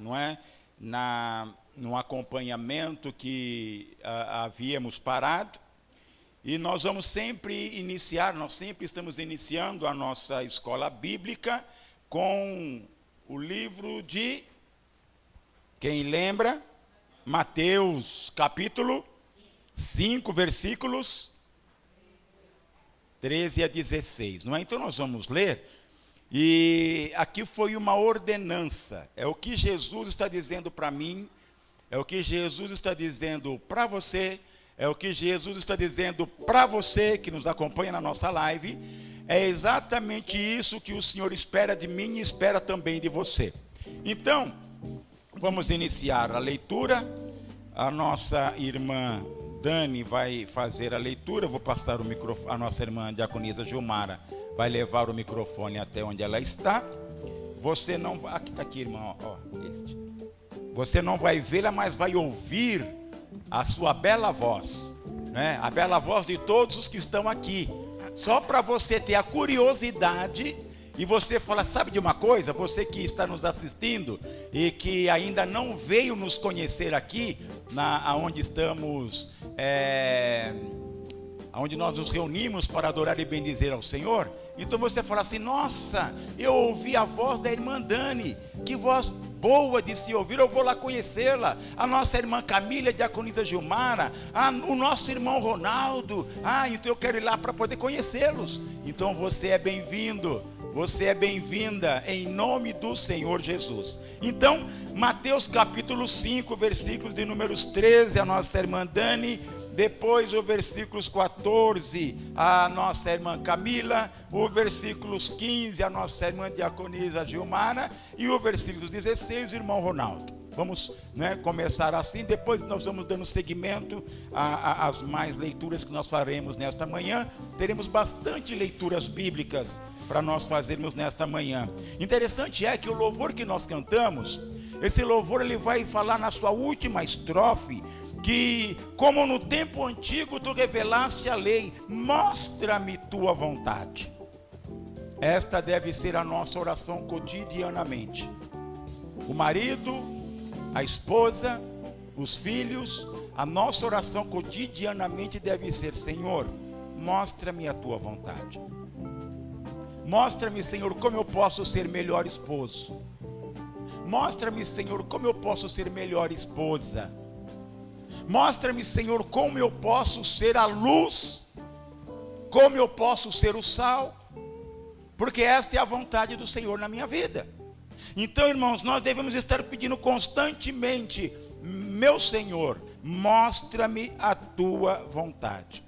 não é? No acompanhamento que havíamos parado. E nós vamos sempre iniciar, nós sempre estamos iniciando a nossa escola bíblica com o livro de, quem lembra? Mateus, capítulo 5, versículos 13 a 16, não é? Então nós vamos ler, e aqui foi uma ordenança, é o que Jesus está dizendo para mim, é o que Jesus está dizendo para você, é o que Jesus está dizendo para você que nos acompanha na nossa live. É exatamente isso que o Senhor espera de mim e espera também de você. Então, vamos iniciar a leitura. A nossa irmã Dani vai fazer a leitura. Eu vou passar o microfone. A nossa irmã diaconisa Gilmara vai levar o microfone até onde ela está. Você não... Aqui está aqui, irmã. Ó, este. Você não vai vê-la, mas vai ouvir a sua bela voz, né? A bela voz de todos os que estão aqui, só para você ter a curiosidade e você falar, sabe de uma coisa, você que está nos assistindo e que ainda não veio nos conhecer aqui, aonde estamos, onde nós nos reunimos para adorar e bendizer ao Senhor. Então você fala assim, nossa, eu ouvi a voz da irmã Dani, que voz boa de se ouvir, eu vou lá conhecê-la. A nossa irmã Camila, diaconisa Gilmara, o nosso irmão Ronaldo, então eu quero ir lá para poder conhecê-los. Então você é bem-vindo, você é bem-vinda, em nome do Senhor Jesus. Então, Mateus capítulo 5, versículos de números 13, a nossa irmã Dani, depois o versículos 14, a nossa irmã Camila, o versículos 15, a nossa irmã diaconisa Gilmara, e o versículos 16, o irmão Ronaldo. Vamos, né, começar assim, depois nós vamos dando seguimento às mais leituras que nós faremos nesta manhã. Teremos bastante leituras bíblicas para nós fazermos nesta manhã. Interessante é que o louvor que nós cantamos, esse louvor ele vai falar na sua última estrofe, que como no tempo antigo tu revelaste a lei, mostra-me tua vontade. Esta deve ser a nossa oração cotidianamente. O marido, a esposa, os filhos, a nossa oração cotidianamente deve ser, Senhor, mostra-me a tua vontade. Mostra-me, Senhor, como eu posso ser melhor esposo. Mostra-me, Senhor, como eu posso ser melhor esposa. Mostra-me, Senhor, como eu posso ser a luz, como eu posso ser o sal, porque esta é a vontade do Senhor na minha vida. Então, irmãos, nós devemos estar pedindo constantemente, meu Senhor, mostra-me a tua vontade.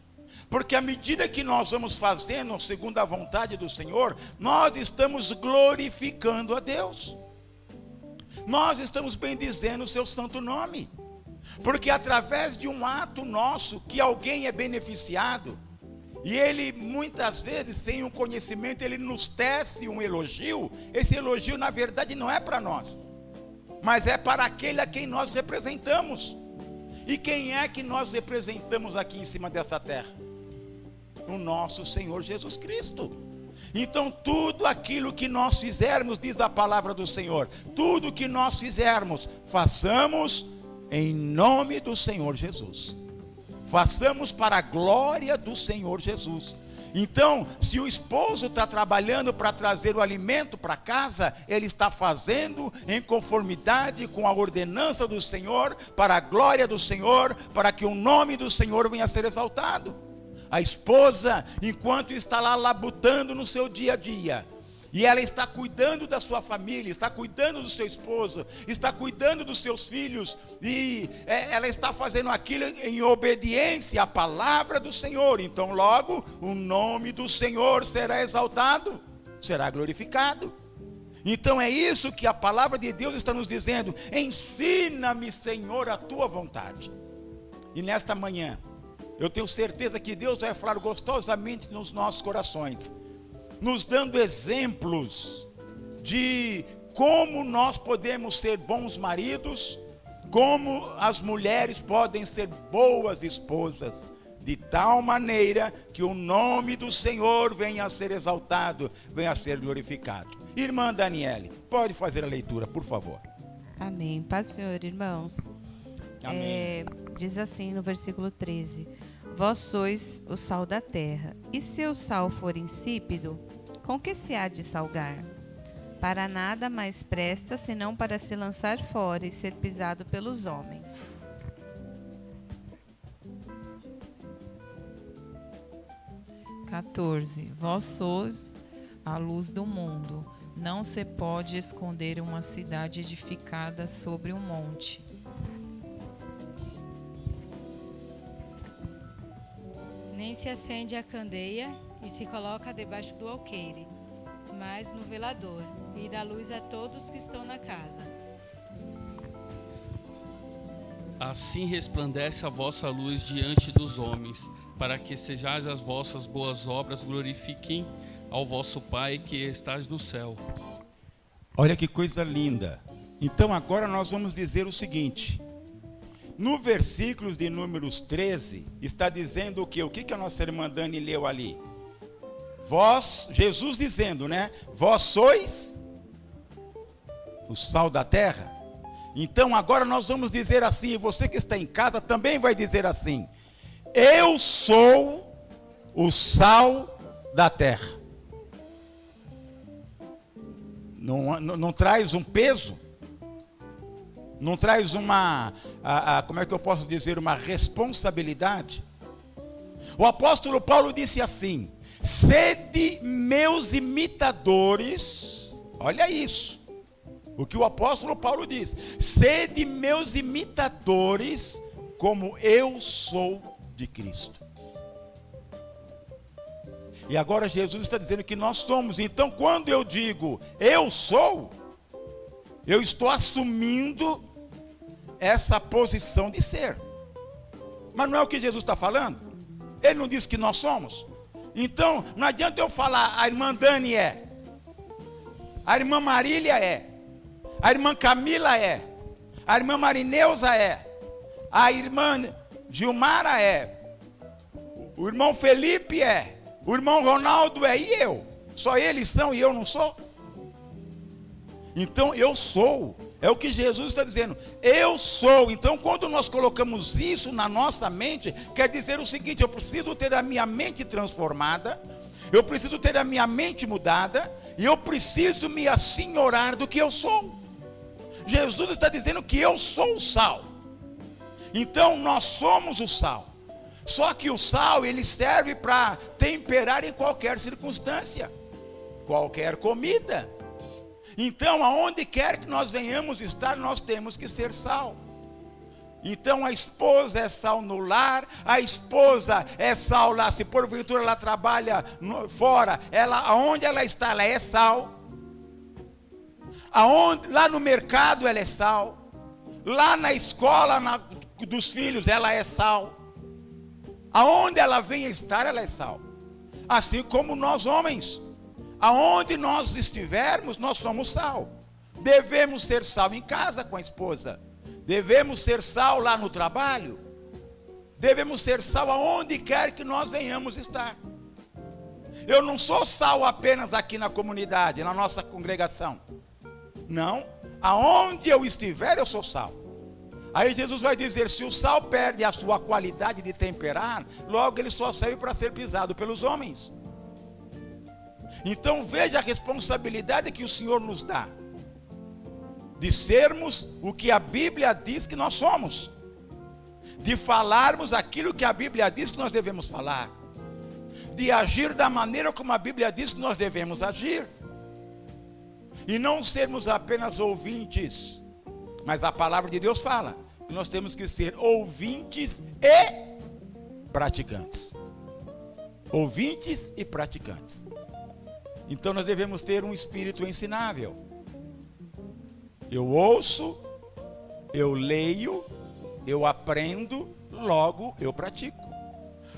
Porque à medida que nós vamos fazendo segundo a vontade do Senhor, nós estamos glorificando a Deus. Nós estamos bendizendo o seu santo nome. Porque através de um ato nosso, que alguém é beneficiado, e ele muitas vezes, sem um conhecimento, ele nos tece um elogio. Esse elogio na verdade não é para nós, mas é para aquele a quem nós representamos. E quem é que nós representamos aqui em cima desta terra? O nosso Senhor Jesus Cristo. Então tudo aquilo que nós fizermos, diz a palavra do Senhor, tudo que nós fizermos, façamos em nome do Senhor Jesus. Façamos para a glória do Senhor Jesus. Então, se o esposo está trabalhando para trazer o alimento para casa, ele está fazendo em conformidade com a ordenança do Senhor, para a glória do Senhor, para que o nome do Senhor venha a ser exaltado. A esposa, enquanto está lá labutando no seu dia a dia, e ela está cuidando da sua família, está cuidando do seu esposo, está cuidando dos seus filhos, e ela está fazendo aquilo em obediência à palavra do Senhor. Então logo o nome do Senhor será exaltado, será glorificado. Então é isso que a palavra de Deus está nos dizendo: ensina-me, Senhor, a tua vontade. E nesta manhã eu tenho certeza que Deus vai falar gostosamente nos nossos corações, nos dando exemplos de como nós podemos ser bons maridos, como as mulheres podem ser boas esposas, de tal maneira que o nome do Senhor venha a ser exaltado, venha a ser glorificado. Irmã Daniele, pode fazer a leitura, por favor. Amém. Paz, Senhor, irmãos. Amém. Diz assim no versículo 13: Vós sois o sal da terra, e se o sal for insípido, com que se há de salgar? Para nada mais presta, senão para se lançar fora e ser pisado pelos homens. Vós sois a luz do mundo. Não se pode esconder uma cidade edificada sobre um monte. Nem se acende a candeia e se coloca debaixo do alqueire, mas no velador, e dá luz a todos que estão na casa. Assim resplandece a vossa luz diante dos homens, para que sejais as vossas boas obras glorifiquem ao vosso Pai que estás no céu. Olha que coisa linda. Então agora nós vamos dizer o seguinte. No versículo de números 13, está dizendo o quê? O que a nossa irmã Dani leu ali? Vós, Jesus dizendo, né? Vós sois o sal da terra. Então agora nós vamos dizer assim, e você que está em casa também vai dizer assim: eu sou o sal da terra. Não traz um peso? Não traz uma, como é que eu posso dizer, uma responsabilidade? O apóstolo Paulo disse assim: sede meus imitadores. Olha isso, o que o apóstolo Paulo diz: sede meus imitadores, como eu sou de Cristo. E agora Jesus está dizendo que nós somos. Então quando eu digo eu sou, eu estou assumindo essa posição de ser. Mas não é o que Jesus está falando? Ele não disse que nós somos? Então não adianta eu falar a irmã Dani é, a irmã Marília é, a irmã Camila é, a irmã Marineuza é, a irmã Gilmara é, o irmão Felipe é, o irmão Ronaldo é, e eu? Só eles são e eu não sou? Então eu sou, é o que Jesus está dizendo, eu sou. Então quando nós colocamos isso na nossa mente, quer dizer o seguinte: eu preciso ter a minha mente transformada, eu preciso ter a minha mente mudada, e eu preciso me assenhorar do que eu sou. Jesus está dizendo que eu sou o sal. Então nós somos o sal. Só que o sal, ele serve para temperar em qualquer circunstância, qualquer comida. Então, aonde quer que nós venhamos estar, nós temos que ser sal. Então, a esposa é sal no lar, a esposa é sal lá, se porventura ela trabalha fora, aonde ela está, ela é sal. Lá no mercado ela é sal, lá na escola dos filhos ela é sal. Aonde ela venha estar, ela é sal. Assim como nós homens, aonde nós estivermos, nós somos sal. Devemos ser sal em casa com a esposa, devemos ser sal lá no trabalho, devemos ser sal aonde quer que nós venhamos estar. Eu não sou sal apenas aqui na comunidade, na nossa congregação. Não, aonde eu estiver eu sou sal. Aí Jesus vai dizer: se o sal perde a sua qualidade de temperar, logo ele só serve para ser pisado pelos homens. Então veja a responsabilidade que o Senhor nos dá, de sermos o que a Bíblia diz que nós somos, de falarmos aquilo que a Bíblia diz que nós devemos falar, de agir da maneira como a Bíblia diz que nós devemos agir, e não sermos apenas ouvintes. Mas a palavra de Deus fala que nós temos que ser ouvintes e praticantes. Ouvintes e praticantes. Então nós devemos ter um espírito ensinável. Eu ouço, eu leio, eu aprendo, logo eu pratico.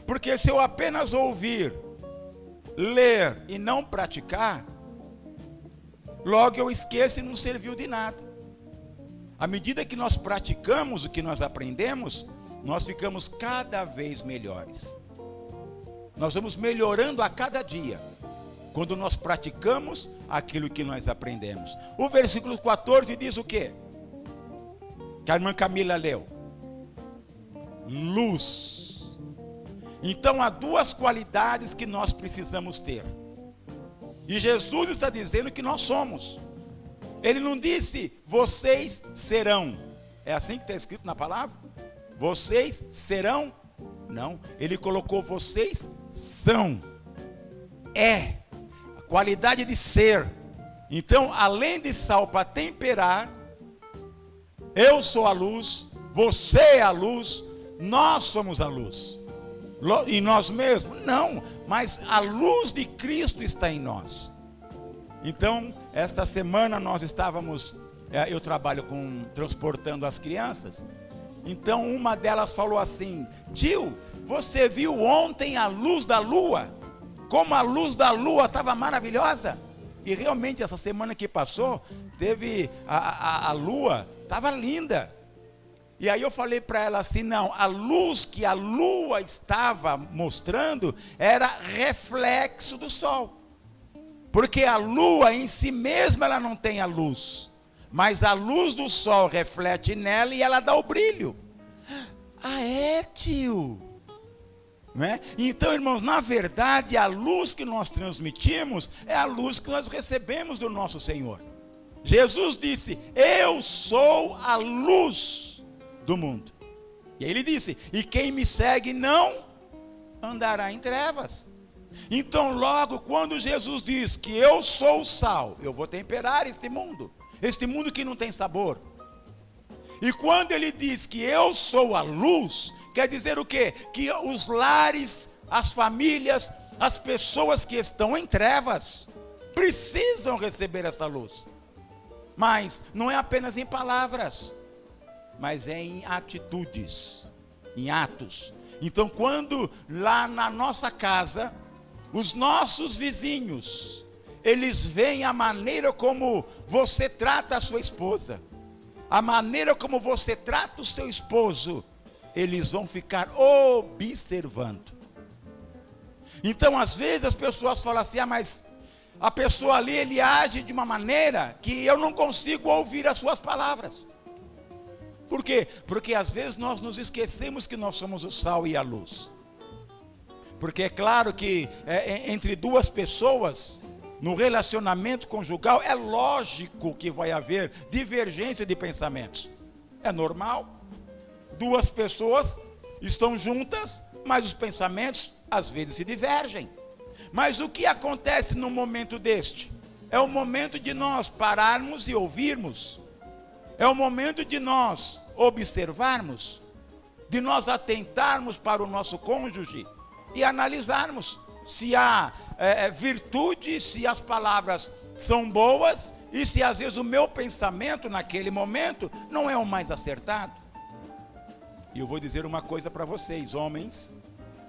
Porque se eu apenas ouvir, ler e não praticar, logo eu esqueço e não serviu de nada. À medida que nós praticamos o que nós aprendemos, nós ficamos cada vez melhores. Nós vamos melhorando a cada dia, quando nós praticamos aquilo que nós aprendemos. O versículo 14 diz o quê? que a irmã Camila leu. Luz. Então há duas qualidades que nós precisamos ter. E Jesus está dizendo que nós somos. Ele não disse, vocês serão. É assim que está escrito na palavra? Vocês serão? Não. Ele colocou, vocês são. É. A qualidade de ser. Então, além de sal para temperar, eu sou a luz, você é a luz, nós somos a luz. E nós mesmos? Não, mas a luz de Cristo está em nós. Então, esta semana nós estávamos, eu trabalho transportando as crianças. Então uma delas falou assim, tio, você viu ontem a luz da lua? Como a luz da lua estava maravilhosa. E realmente essa semana que passou, teve a lua, estava linda. E aí eu falei para ela assim, não, a luz que a lua estava mostrando era reflexo do sol. Porque a lua em si mesma ela não tem a luz. Mas a luz do sol reflete nela e ela dá o brilho. Ah, é, tio? Não é? Então, irmãos, na verdade, a luz que nós transmitimos é a luz que nós recebemos do nosso Senhor. Jesus disse, eu sou a luz do mundo. E aí ele disse, e quem me segue não andará em trevas. Então logo quando Jesus diz que eu sou o sal, eu vou temperar este mundo que não tem sabor. E quando ele diz que eu sou a luz, quer dizer o quê? Que os lares, as famílias, as pessoas que estão em trevas, precisam receber essa luz. Mas não é apenas em palavras, mas é em atitudes, em atos. Então quando lá na nossa casa, os nossos vizinhos, eles veem a maneira como você trata a sua esposa, a maneira como você trata o seu esposo, eles vão ficar observando. Então às vezes as pessoas falam assim, mas a pessoa ali, ele age de uma maneira que eu não consigo ouvir as suas palavras. Por quê? Porque às vezes nós nos esquecemos que nós somos o sal e a luz. Porque é claro que entre duas pessoas, no relacionamento conjugal, é lógico que vai haver divergência de pensamentos. É normal. Duas pessoas estão juntas, mas os pensamentos às vezes se divergem. Mas o que acontece no momento deste? É o momento de nós pararmos e ouvirmos. É o momento de nós observarmos, de nós atentarmos para o nosso cônjuge e analisarmos se há virtude, se as palavras são boas e se às vezes o meu pensamento naquele momento não é o mais acertado. E eu vou dizer uma coisa para vocês, homens,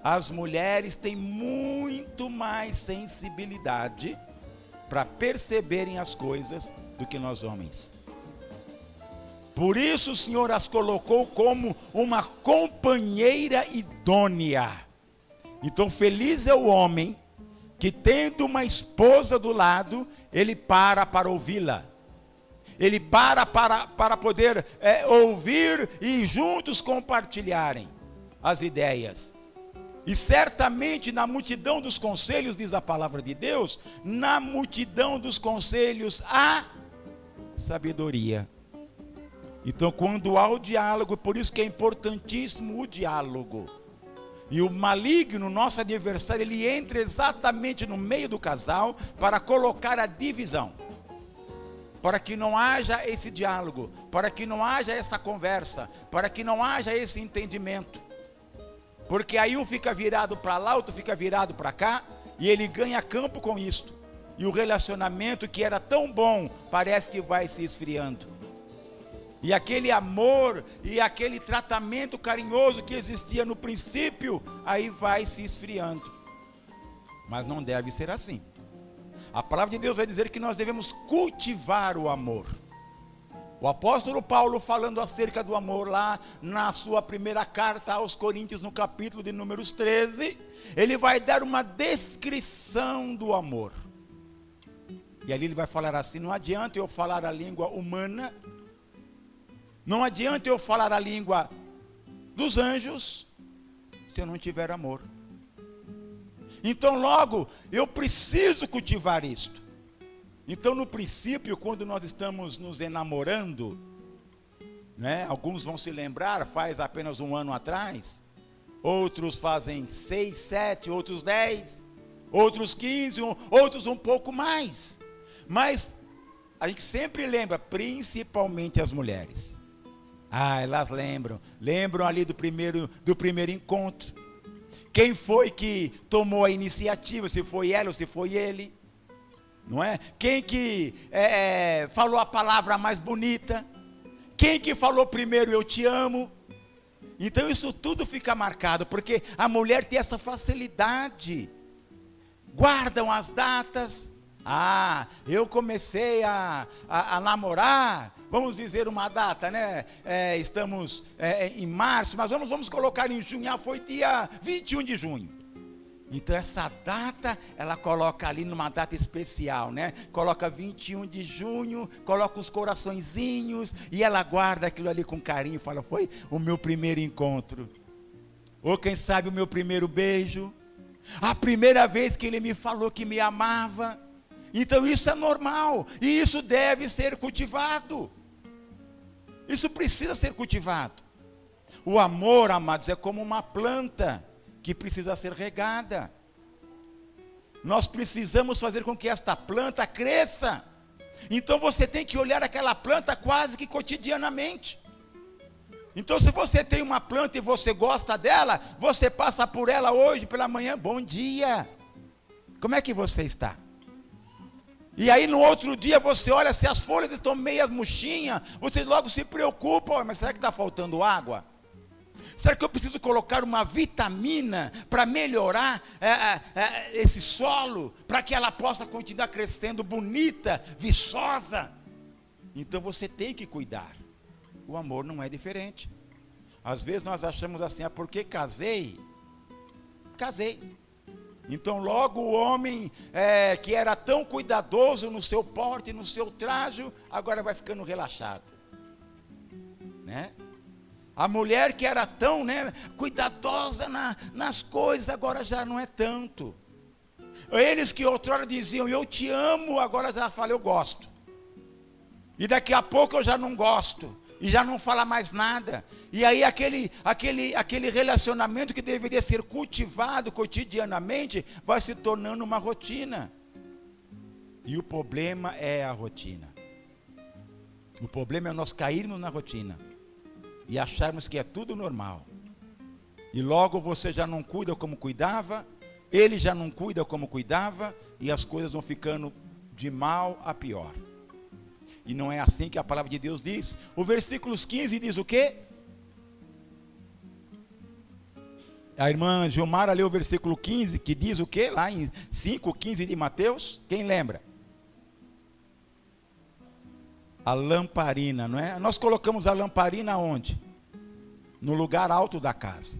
as mulheres têm muito mais sensibilidade para perceberem as coisas do que nós homens. Por isso o Senhor as colocou como uma companheira idônea. Então feliz é o homem que, tendo uma esposa do lado, ele para ouvi-la. Ele para poder ouvir e juntos compartilharem as ideias. E certamente na multidão dos conselhos, diz a palavra de Deus, na multidão dos conselhos há sabedoria. Então quando há o diálogo, por isso que é importantíssimo o diálogo. E o maligno, nosso adversário, ele entra exatamente no meio do casal para colocar a divisão. Para que não haja esse diálogo, para que não haja essa conversa, para que não haja esse entendimento. Porque aí um fica virado para lá, outro fica virado para cá, e ele ganha campo com isto. E o relacionamento que era tão bom, parece que vai se esfriando. E aquele amor e aquele tratamento carinhoso que existia no princípio, aí vai se esfriando. Mas não deve ser assim. A palavra de Deus vai dizer que nós devemos cultivar o amor. O apóstolo Paulo, falando acerca do amor lá na sua primeira carta aos Coríntios, no capítulo de números 13, ele vai dar uma descrição do amor. E ali ele vai falar assim, não adianta eu falar a língua humana Não adianta eu falar a língua dos anjos se eu não tiver amor. Então logo, eu preciso cultivar isto. Então no princípio, quando nós estamos nos enamorando, né, alguns vão se lembrar, faz apenas 1 ano atrás, outros fazem 6, 7, outros 10, outros 15, outros um pouco mais. Mas a gente sempre lembra, principalmente as mulheres. Elas lembram ali do primeiro encontro. Quem foi que tomou a iniciativa, se foi ela ou se foi ele, não é? Quem que falou a palavra mais bonita, quem que falou primeiro eu te amo. Então isso tudo fica marcado, porque a mulher tem essa facilidade, guardam as datas. Eu comecei a namorar, vamos dizer uma data, né? Estamos em março, mas vamos colocar em junho. Foi dia 21 de junho. Então essa data, ela coloca ali numa data especial, né? Coloca 21 de junho, coloca os coraçõezinhos, e ela guarda aquilo ali com carinho, fala, foi o meu primeiro encontro. Ou quem sabe o meu primeiro beijo, a primeira vez que ele me falou que me amava. Então isso é normal, e isso deve ser cultivado. Isso precisa ser cultivado. O amor, amados, é como uma planta que precisa ser regada. Nós precisamos fazer com que esta planta cresça. Então você tem que olhar aquela planta quase que cotidianamente. Então se você tem uma planta e você gosta dela, você passa por ela hoje pela manhã, bom dia, como é que você está? E aí no outro dia você olha, se as folhas estão meias murchinhas, você logo se preocupa, mas será que está faltando água? Será que eu preciso colocar uma vitamina para melhorar esse solo, para que ela possa continuar crescendo bonita, viçosa? Então você tem que cuidar. O amor não é diferente. Às vezes nós achamos assim, porque casei. Então logo o homem que era tão cuidadoso no seu porte, no seu trajo, agora vai ficando relaxado, né? A mulher que era tão, cuidadosa nas coisas, agora já não é tanto. Eles que outrora diziam, eu te amo, agora já falam, eu gosto. E daqui a pouco eu já não gosto. E já não fala mais nada. E aí aquele relacionamento que deveria ser cultivado cotidianamente, vai se tornando uma rotina. E o problema é a rotina. O problema é nós cairmos na rotina e acharmos que é tudo normal. E logo você já não cuida como cuidava, ele já não cuida como cuidava, e as coisas vão ficando de mal a pior. E não é assim que a palavra de Deus diz. O versículo 15 diz o quê? A irmã Gilmara leu o versículo 15, que diz o quê? Lá em 5:15 de Mateus. Quem lembra? A lamparina, não é? Nós colocamos a lamparina onde? No lugar alto da casa.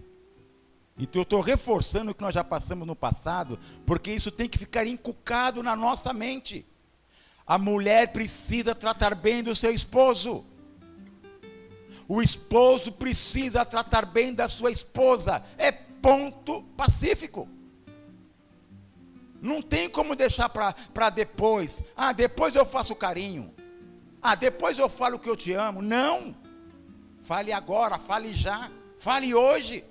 Então eu estou reforçando o que nós já passamos no passado, porque isso tem que ficar inculcado na nossa mente. A mulher precisa tratar bem do seu esposo. O esposo precisa tratar bem da sua esposa. É ponto pacífico. Não tem como deixar para depois. Depois eu faço carinho. Depois eu falo que eu te amo. Não. Fale agora, fale já. Fale hoje.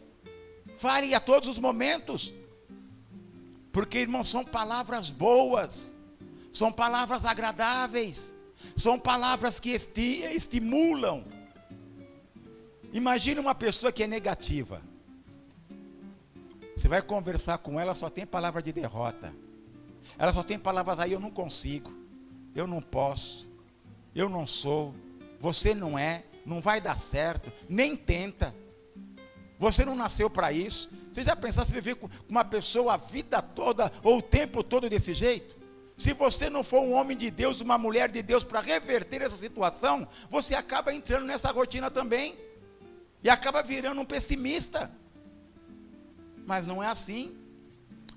Fale a todos os momentos. Porque, irmãos, são palavras boas. São palavras agradáveis, são palavras que estimulam. Imagine uma pessoa que é negativa. Você vai conversar com ela, só tem palavra de derrota. Ela só tem palavras aí, eu não consigo, eu não posso, eu não sou, você não é, não vai dar certo, nem tenta. Você não nasceu para isso. Você já pensasse em viver com uma pessoa a vida toda, ou o tempo todo desse jeito? Se você não for um homem de Deus, uma mulher de Deus para reverter essa situação, você acaba entrando nessa rotina também. E acaba virando um pessimista. Mas não é assim.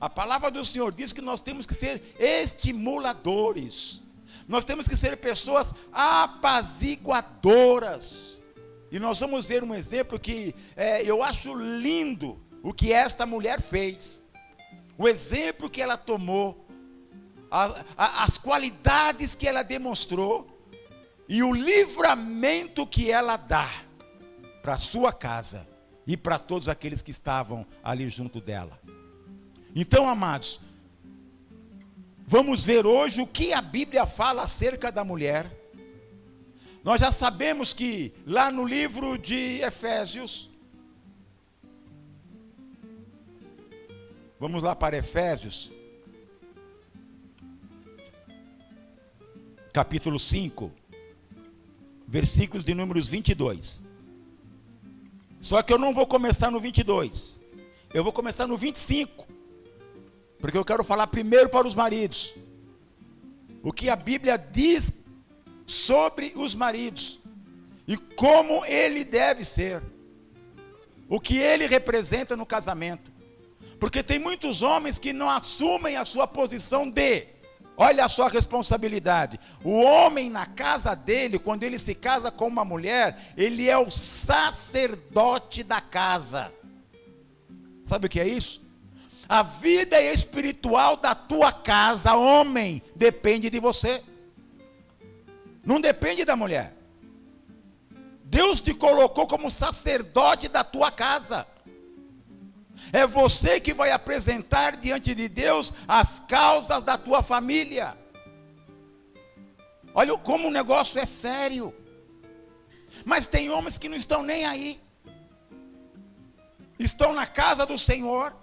A palavra do Senhor diz que nós temos que ser estimuladores. Nós temos que ser pessoas apaziguadoras. E nós vamos ver um exemplo que eu acho lindo o que esta mulher fez. O exemplo que ela tomou, as qualidades que ela demonstrou e o livramento que ela dá para a sua casa e para todos aqueles que estavam ali junto dela. Então, amados, vamos ver hoje o que a Bíblia fala acerca da mulher. Nós já sabemos que lá no livro de Efésios, vamos lá para Efésios, capítulo 5, versículos de números 22. Só que eu não vou começar no 22, eu vou começar no 25, porque eu quero falar primeiro para os maridos, o que a Bíblia diz sobre os maridos, e como ele deve ser, o que ele representa no casamento, porque tem muitos homens que não assumem a sua posição olha a sua responsabilidade. O homem na casa dele, quando ele se casa com uma mulher, ele é o sacerdote da casa. Sabe o que é isso? A vida espiritual da tua casa, homem, depende de você. Não depende da mulher. Deus te colocou como sacerdote da tua casa. É você que vai apresentar diante de Deus as causas da tua família. Olha como o negócio é sério. Mas tem homens que não estão nem aí. Estão na casa do Senhor,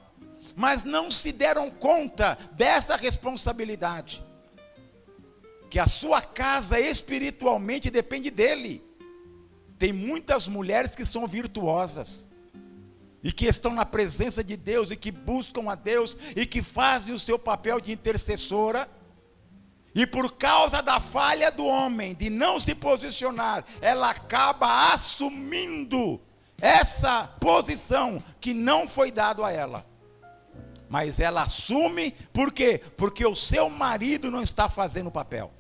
mas não se deram conta dessa responsabilidade. Que a sua casa espiritualmente depende dele. Tem muitas mulheres que são virtuosas e que estão na presença de Deus e que buscam a Deus e que fazem o seu papel de intercessora, e por causa da falha do homem de não se posicionar, ela acaba assumindo essa posição que não foi dado a ela. Mas ela assume, por quê? Porque o seu marido não está fazendo o papel.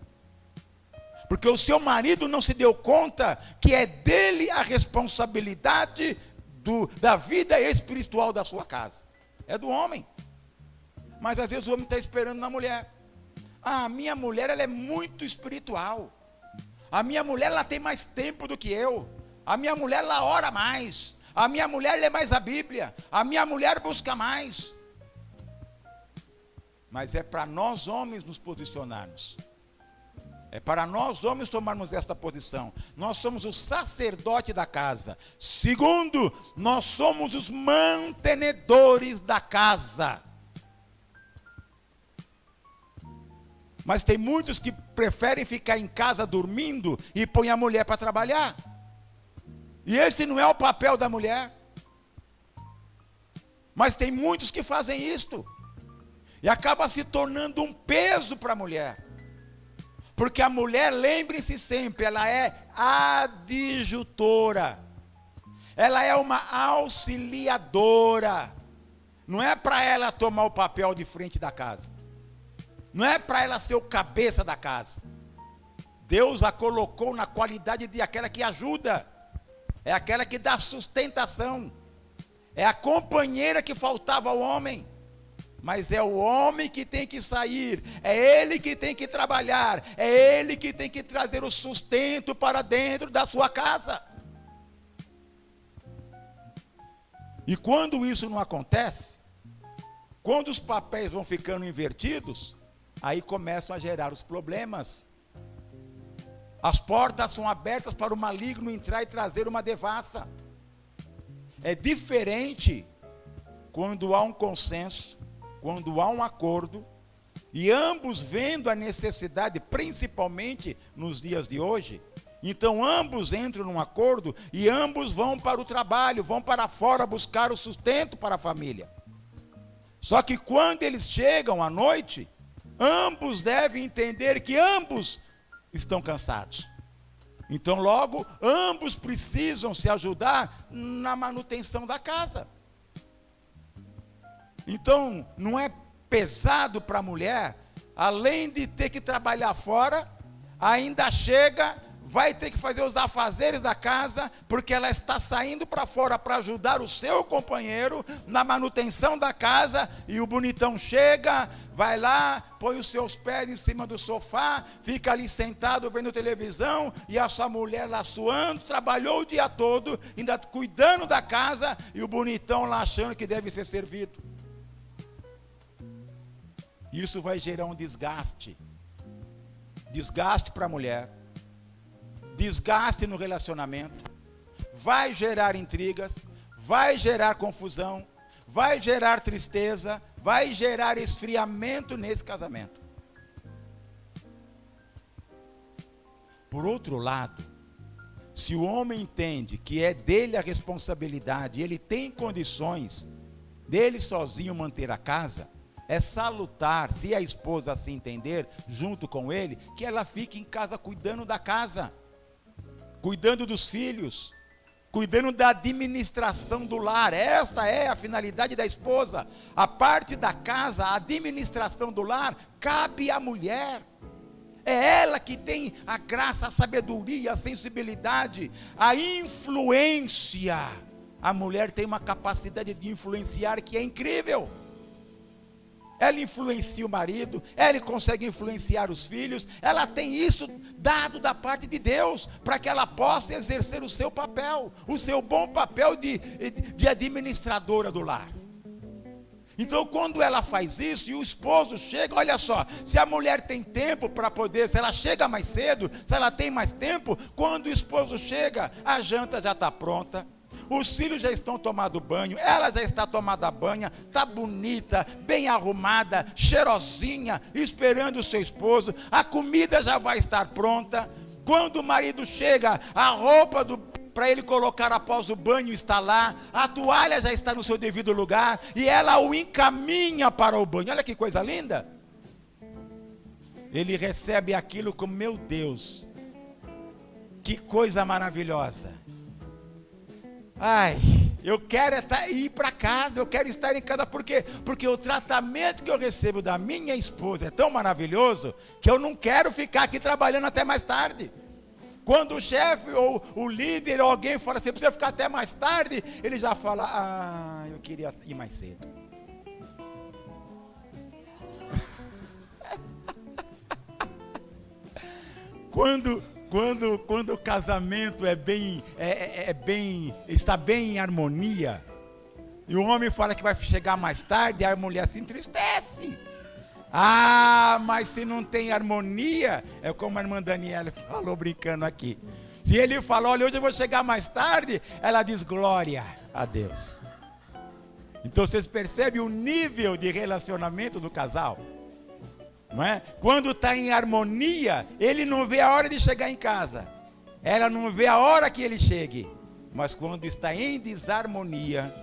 Porque o seu marido não se deu conta que é dele a responsabilidade da vida espiritual da sua casa. É do homem. Mas às vezes o homem está esperando na mulher. A minha mulher, ela é muito espiritual. A minha mulher, ela tem mais tempo do que eu. A minha mulher, ela ora mais. A minha mulher lê mais a Bíblia. A minha mulher busca mais. Mas é para nós homens nos posicionarmos. É para nós homens tomarmos esta posição. Nós somos o sacerdote da casa. Segundo, nós somos os mantenedores da casa. Mas tem muitos que preferem ficar em casa dormindo e põem a mulher para trabalhar. E esse não é o papel da mulher. Mas tem muitos que fazem isto. E acaba se tornando um peso para a mulher. Porque a mulher, lembre-se sempre, ela é adjutora. Ela é uma auxiliadora. Não é para ela tomar o papel de frente da casa. Não é para ela ser o cabeça da casa. Deus a colocou na qualidade de aquela que ajuda. É aquela que dá sustentação. É a companheira que faltava ao homem. Mas é o homem que tem que sair, é ele que tem que trabalhar, é ele que tem que trazer o sustento para dentro da sua casa. E quando isso não acontece, quando os papéis vão ficando invertidos, aí começam a gerar os problemas. As portas são abertas para o maligno entrar e trazer uma devassa. É diferente quando há um consenso, quando há um acordo, e ambos vendo a necessidade, principalmente nos dias de hoje, então ambos entram num acordo e ambos vão para o trabalho, vão para fora buscar o sustento para a família. Só que quando eles chegam à noite, ambos devem entender que ambos estão cansados. Então logo, ambos precisam se ajudar na manutenção da casa. Então, não é pesado para a mulher, além de ter que trabalhar fora, ainda chega, vai ter que fazer os afazeres da casa, porque ela está saindo para fora para ajudar o seu companheiro na manutenção da casa, e o bonitão chega, vai lá, põe os seus pés em cima do sofá, fica ali sentado vendo televisão, e a sua mulher lá suando, trabalhou o dia todo, ainda cuidando da casa, e o bonitão lá achando que deve ser servido. Isso vai gerar um desgaste para a mulher, desgaste no relacionamento, vai gerar intrigas, vai gerar confusão, vai gerar tristeza, vai gerar esfriamento nesse casamento. Por outro lado, se o homem entende que é dele a responsabilidade, ele tem condições dele sozinho manter a casa, é salutar, se a esposa assim entender, junto com ele, que ela fique em casa cuidando da casa, cuidando dos filhos, cuidando da administração do lar. Esta é a finalidade da esposa. A parte da casa, a administração do lar, cabe à mulher. É ela que tem a graça, a sabedoria, a sensibilidade, a influência. A mulher tem uma capacidade de influenciar que é incrível. Ela influencia o marido, ela consegue influenciar os filhos, ela tem isso dado da parte de Deus, para que ela possa exercer o seu papel, o seu bom papel de administradora do lar. Então, quando ela faz isso e o esposo chega, olha só, se a mulher tem tempo para poder, se ela chega mais cedo, se ela tem mais tempo, quando o esposo chega, a janta já está pronta, os filhos já estão tomando banho, ela já está tomada banho, está bonita, bem arrumada, cheirosinha, esperando o seu esposo, a comida já vai estar pronta. Quando o marido chega, a roupa para ele colocar após o banho está lá, a toalha já está no seu devido lugar, e ela o encaminha para o banho. Olha que coisa linda. Ele recebe aquilo como, meu Deus, que coisa maravilhosa. Ai, eu quero ir para casa, eu quero estar em casa, por quê? Porque o tratamento que eu recebo da minha esposa é tão maravilhoso, que eu não quero ficar aqui trabalhando até mais tarde. Quando o chefe, ou o líder, ou alguém fala assim, precisa ficar até mais tarde, ele já fala, eu queria ir mais cedo. Quando o casamento está bem em harmonia, e o homem fala que vai chegar mais tarde, a mulher se entristece. Mas se não tem harmonia, é como a irmã Daniela falou brincando aqui. Se ele fala, olha, hoje eu vou chegar mais tarde, ela diz, glória a Deus. Então vocês percebem o nível de relacionamento do casal? Não é? Quando está em harmonia, ele não vê a hora de chegar em casa, ela não vê a hora que ele chegue. Mas quando está em desarmonia,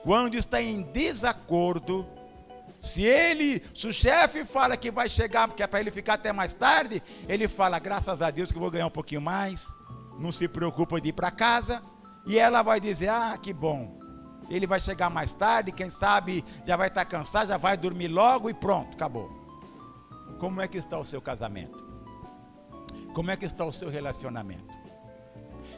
quando está em desacordo, se o chefe fala que vai chegar, porque é para ele ficar até mais tarde, ele fala, graças a Deus que eu vou ganhar um pouquinho mais, não se preocupa de ir para casa, e ela vai dizer, que bom, ele vai chegar mais tarde, quem sabe já vai estar cansado, já vai dormir logo e pronto, acabou. Como é que está o seu casamento? Como é que está o seu relacionamento?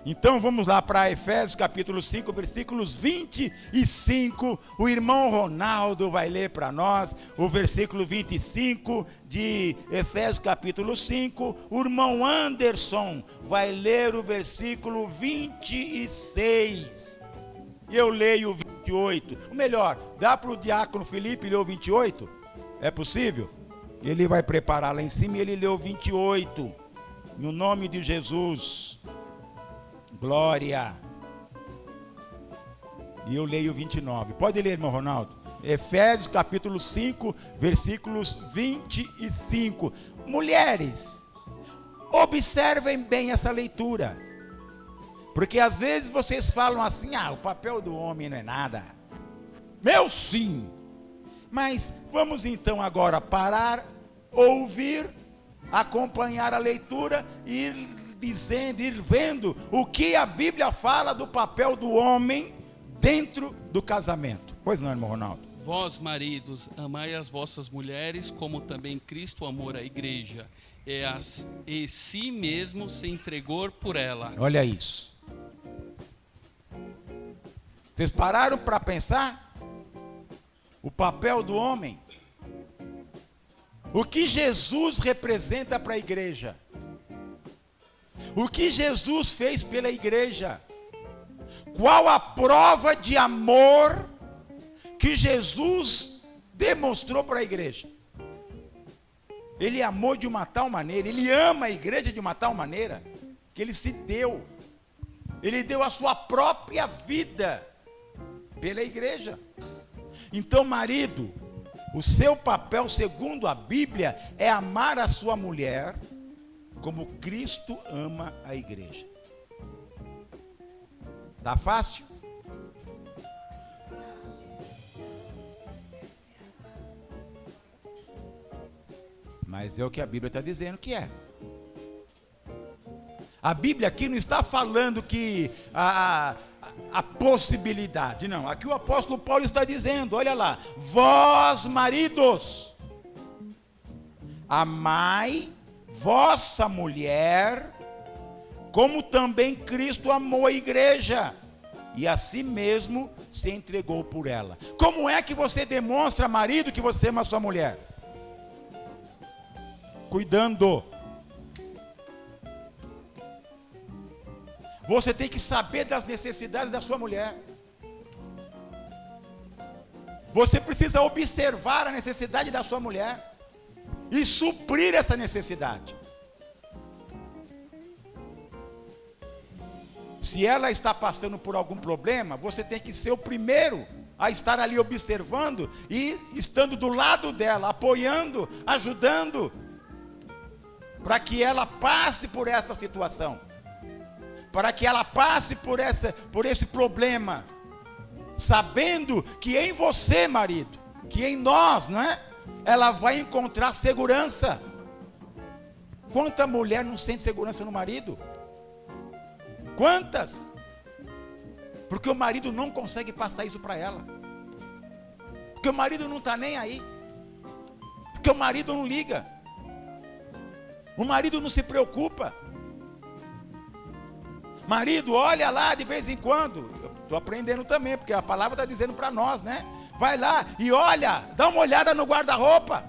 Então vamos lá para Efésios capítulo 5, versículos 25. O irmão Ronaldo vai ler para nós o versículo 25 de Efésios capítulo 5. O irmão Anderson vai ler o versículo 26. Eu leio o 28. Ou melhor, dá para o diácono Felipe ler o 28? É possível? Ele vai preparar lá em cima e ele leu 28. No nome de Jesus. Glória. E eu leio 29. Pode ler, irmão Ronaldo. Efésios capítulo 5, versículos 25. Mulheres, observem bem essa leitura. Porque às vezes vocês falam assim, o papel do homem não é nada. Meu sim. Mas vamos então agora parar, ouvir, acompanhar a leitura e ir dizendo, ir vendo o que a Bíblia fala do papel do homem dentro do casamento. Pois não, irmão Ronaldo? Vós, maridos, amai as vossas mulheres, como também Cristo amou a igreja, e si mesmo se entregou por ela. Olha isso. Vocês pararam para pensar? O papel do homem. O que Jesus representa para a igreja? O que Jesus fez pela igreja? Qual a prova de amor que Jesus demonstrou para a igreja? Ele amou de uma tal maneira, ele ama a igreja de uma tal maneira, que ele se deu. Ele deu a sua própria vida pela igreja. Então, marido, o seu papel, segundo a Bíblia, é amar a sua mulher como Cristo ama a igreja. Tá fácil? Mas é o que a Bíblia está dizendo que é. A Bíblia aqui não está falando que a possibilidade, não. Aqui o apóstolo Paulo está dizendo, olha lá, vós maridos, amai vossa mulher, como também Cristo amou a igreja, e a si mesmo se entregou por ela. Como é que você demonstra, marido, que você ama a sua mulher? Cuidando. Você tem que saber das necessidades da sua mulher. Você precisa observar a necessidade da sua mulher e suprir essa necessidade. Se ela está passando por algum problema, você tem que ser o primeiro a estar ali observando e estando do lado dela, apoiando, ajudando, para que ela passe por esta situação, para que ela passe por esse problema, sabendo que em você, marido, que em nós, não é? Ela vai encontrar segurança. Quanta mulher não sente segurança no marido? Quantas? Porque o marido não consegue passar isso para ela. Porque o marido não está nem aí. Porque o marido não liga. O marido não se preocupa. Marido, olha lá de vez em quando. Eu estou aprendendo também, porque a palavra está dizendo para nós, né? Vai lá e olha, dá uma olhada no guarda-roupa.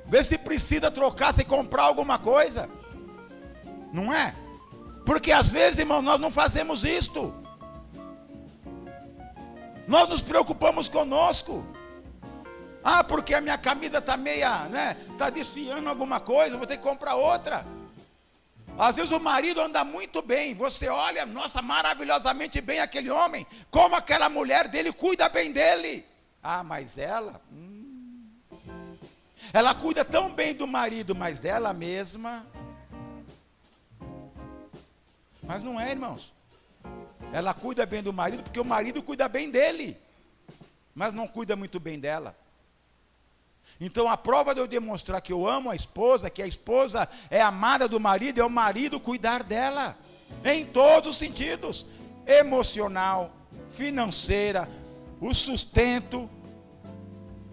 Vê se precisa trocar, se comprar alguma coisa. Não é? Porque às vezes, irmão, nós não fazemos isto. Nós nos preocupamos conosco. Ah, porque a minha camisa está meia, né? Está desfiando alguma coisa, vou ter que comprar outra. Às vezes o marido anda muito bem. Você olha, nossa, maravilhosamente bem aquele homem. Como aquela mulher dele cuida bem dele. Ah, mas ela... ela cuida tão bem do marido, mas dela mesma... Mas não é, irmãos. Ela cuida bem do marido porque o marido cuida bem dele, mas não cuida muito bem dela. Então a prova de eu demonstrar que eu amo a esposa, que a esposa é amada do marido, é o marido cuidar dela, em todos os sentidos, emocional, financeira, o sustento,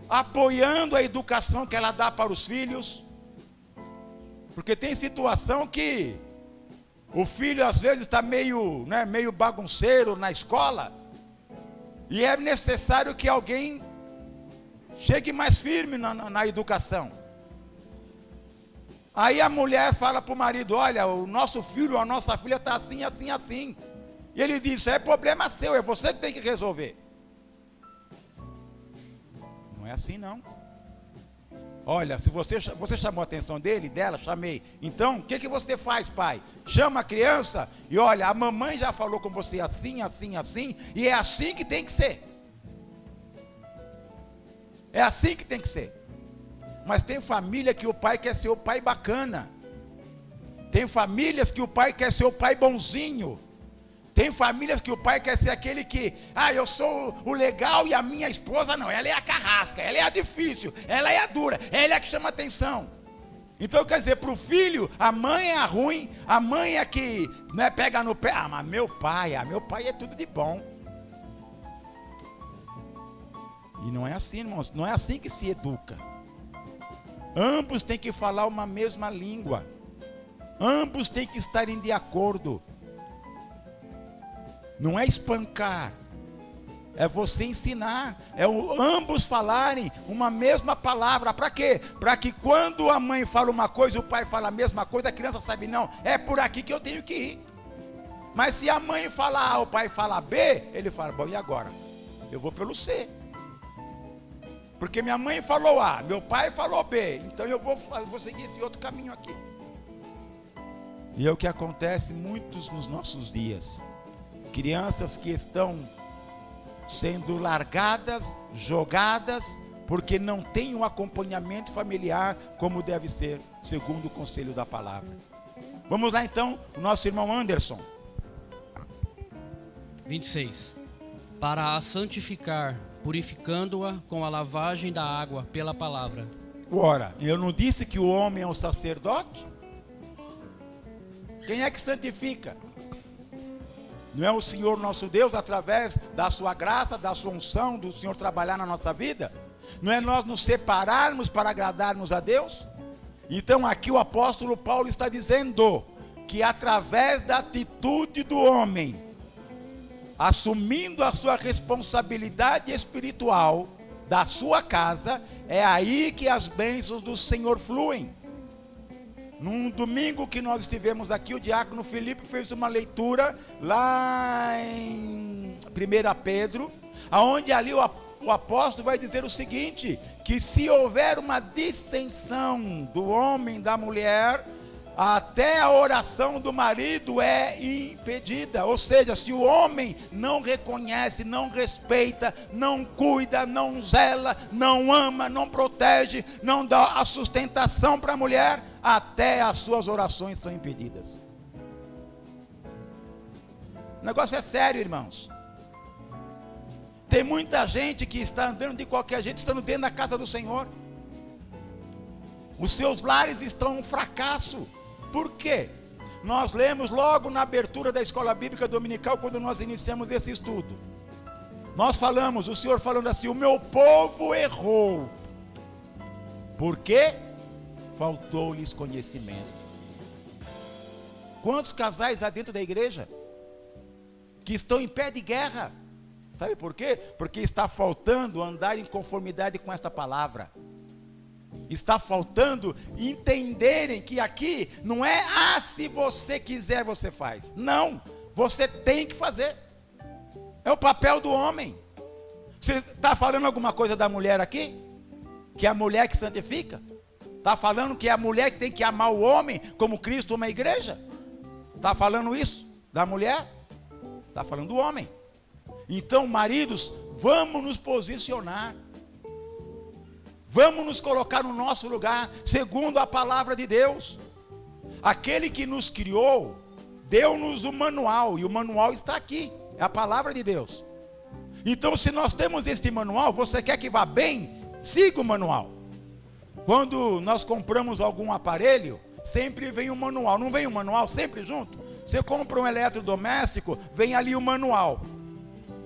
apoiando a educação que ela dá para os filhos, porque tem situação que o filho às vezes está meio bagunceiro na escola, e é necessário que alguém chegue mais firme na educação. Aí a mulher fala para o marido, olha, o nosso filho, a nossa filha está assim, assim, assim. E ele diz, isso é problema seu, é você que tem que resolver. Não é assim não. Olha, se você chamou a atenção dela, chamei. Então, o que você faz, pai? Chama a criança e olha, a mamãe já falou com você assim, assim, assim, e é assim que tem que ser. É assim que tem que ser. Mas tem família que o pai quer ser o pai bacana. Tem famílias que o pai quer ser o pai bonzinho. Tem famílias que o pai quer ser aquele que, eu sou o legal e a minha esposa não, ela é a carrasca, ela é a difícil, ela é a dura, ela é a que chama atenção. Então quer dizer, para o filho, a mãe é a ruim, a mãe é que pega no pé, mas meu pai é tudo de bom. E não é assim, irmãos, não é assim que se educa. Ambos têm que falar uma mesma língua. Ambos têm que estarem de acordo. Não é espancar. É você ensinar. Ambos falarem uma mesma palavra. Para quê? Para que quando a mãe fala uma coisa e o pai fala a mesma coisa, a criança sabe, não, é por aqui que eu tenho que ir. Mas se a mãe fala A, o pai fala B, ele fala, bom, e agora? Eu vou pelo C. Porque minha mãe falou A, meu pai falou B, então eu vou seguir esse outro caminho aqui. E é o que acontece muitos nos nossos dias. Crianças que estão sendo largadas, jogadas, porque não tem um acompanhamento familiar como deve ser, segundo o conselho da palavra. Vamos lá então, o nosso irmão Anderson. 26. Para a santificar, purificando-a com a lavagem da água pela palavra. Ora, eu não disse que o homem é um sacerdote? Quem é que santifica? Não é o Senhor nosso Deus, através da sua graça, da sua unção, do Senhor trabalhar na nossa vida? Não é nós nos separarmos para agradarmos a Deus? Então aqui o apóstolo Paulo está dizendo que através da atitude do homem, assumindo a sua responsabilidade espiritual da sua casa, é aí que as bênçãos do Senhor fluem. Num domingo que nós estivemos aqui, o diácono Felipe fez uma leitura lá em 1 Pedro, onde ali o apóstolo vai dizer o seguinte, que se houver uma dissensão do homem e da mulher, até a oração do marido é impedida. Ou seja, se o homem não reconhece, não respeita, não cuida, não zela, não ama, não protege, não dá a sustentação para a mulher, até as suas orações são impedidas. O negócio é sério, irmãos. Tem muita gente que está andando de qualquer jeito, estando dentro da casa do Senhor. Os seus lares estão um fracasso. Por quê? Nós lemos logo na abertura da escola bíblica dominical, quando nós iniciamos esse estudo. Nós falamos, o Senhor falando assim, o meu povo errou. Por quê? Faltou-lhes conhecimento. Quantos casais há dentro da igreja que estão em pé de guerra? Sabe por quê? Porque está faltando andar em conformidade com esta palavra. Está faltando entenderem que aqui não é, se você quiser você faz. Não, você tem que fazer. É o papel do homem. Você está falando alguma coisa da mulher aqui? Que é a mulher que santifica? Está falando que é a mulher que tem que amar o homem como Cristo ama a igreja? Está falando isso da mulher? Está falando do homem. Então, maridos, vamos nos posicionar. Vamos nos colocar no nosso lugar, segundo a palavra de Deus. Aquele que nos criou, deu-nos o manual, e o manual está aqui, é a palavra de Deus. Então, se nós temos este manual, você quer que vá bem? Siga o manual. Quando nós compramos algum aparelho, sempre vem um manual, não vem um manual sempre junto? Você compra um eletrodoméstico, vem ali o manual.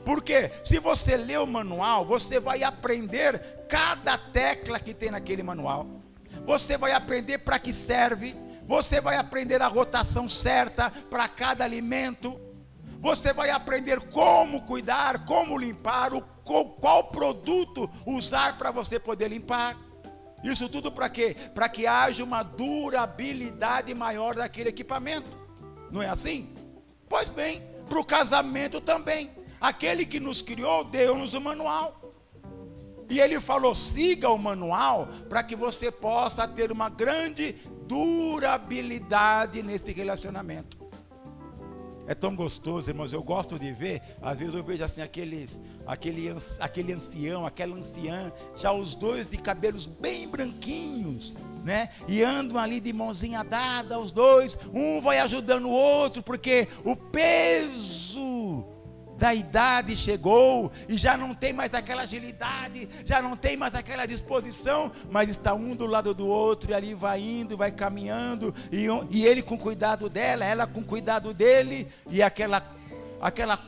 Por quê? Se você ler o manual, você vai aprender cada tecla que tem naquele manual. Você vai aprender para que serve. Você vai aprender a rotação certa para cada alimento. Você vai aprender como cuidar, como limpar, qual produto usar para você poder limpar. Isso tudo para quê? Para que haja uma durabilidade maior daquele equipamento. Não é assim? Pois bem, para o casamento também. Aquele que nos criou, deu-nos o manual. E ele falou, siga o manual, para que você possa ter uma grande durabilidade nesse relacionamento. É tão gostoso, irmãos, eu gosto de ver, às vezes eu vejo assim, aquele ancião, aquela anciã, já os dois de cabelos bem branquinhos, né? E andam ali de mãozinha dada, os dois, um vai ajudando o outro, porque o peso da idade chegou, e já não tem mais aquela agilidade, já não tem mais aquela disposição, mas está um do lado do outro, e ali vai indo, vai caminhando, e ele com cuidado dela, ela com cuidado dele, e aquela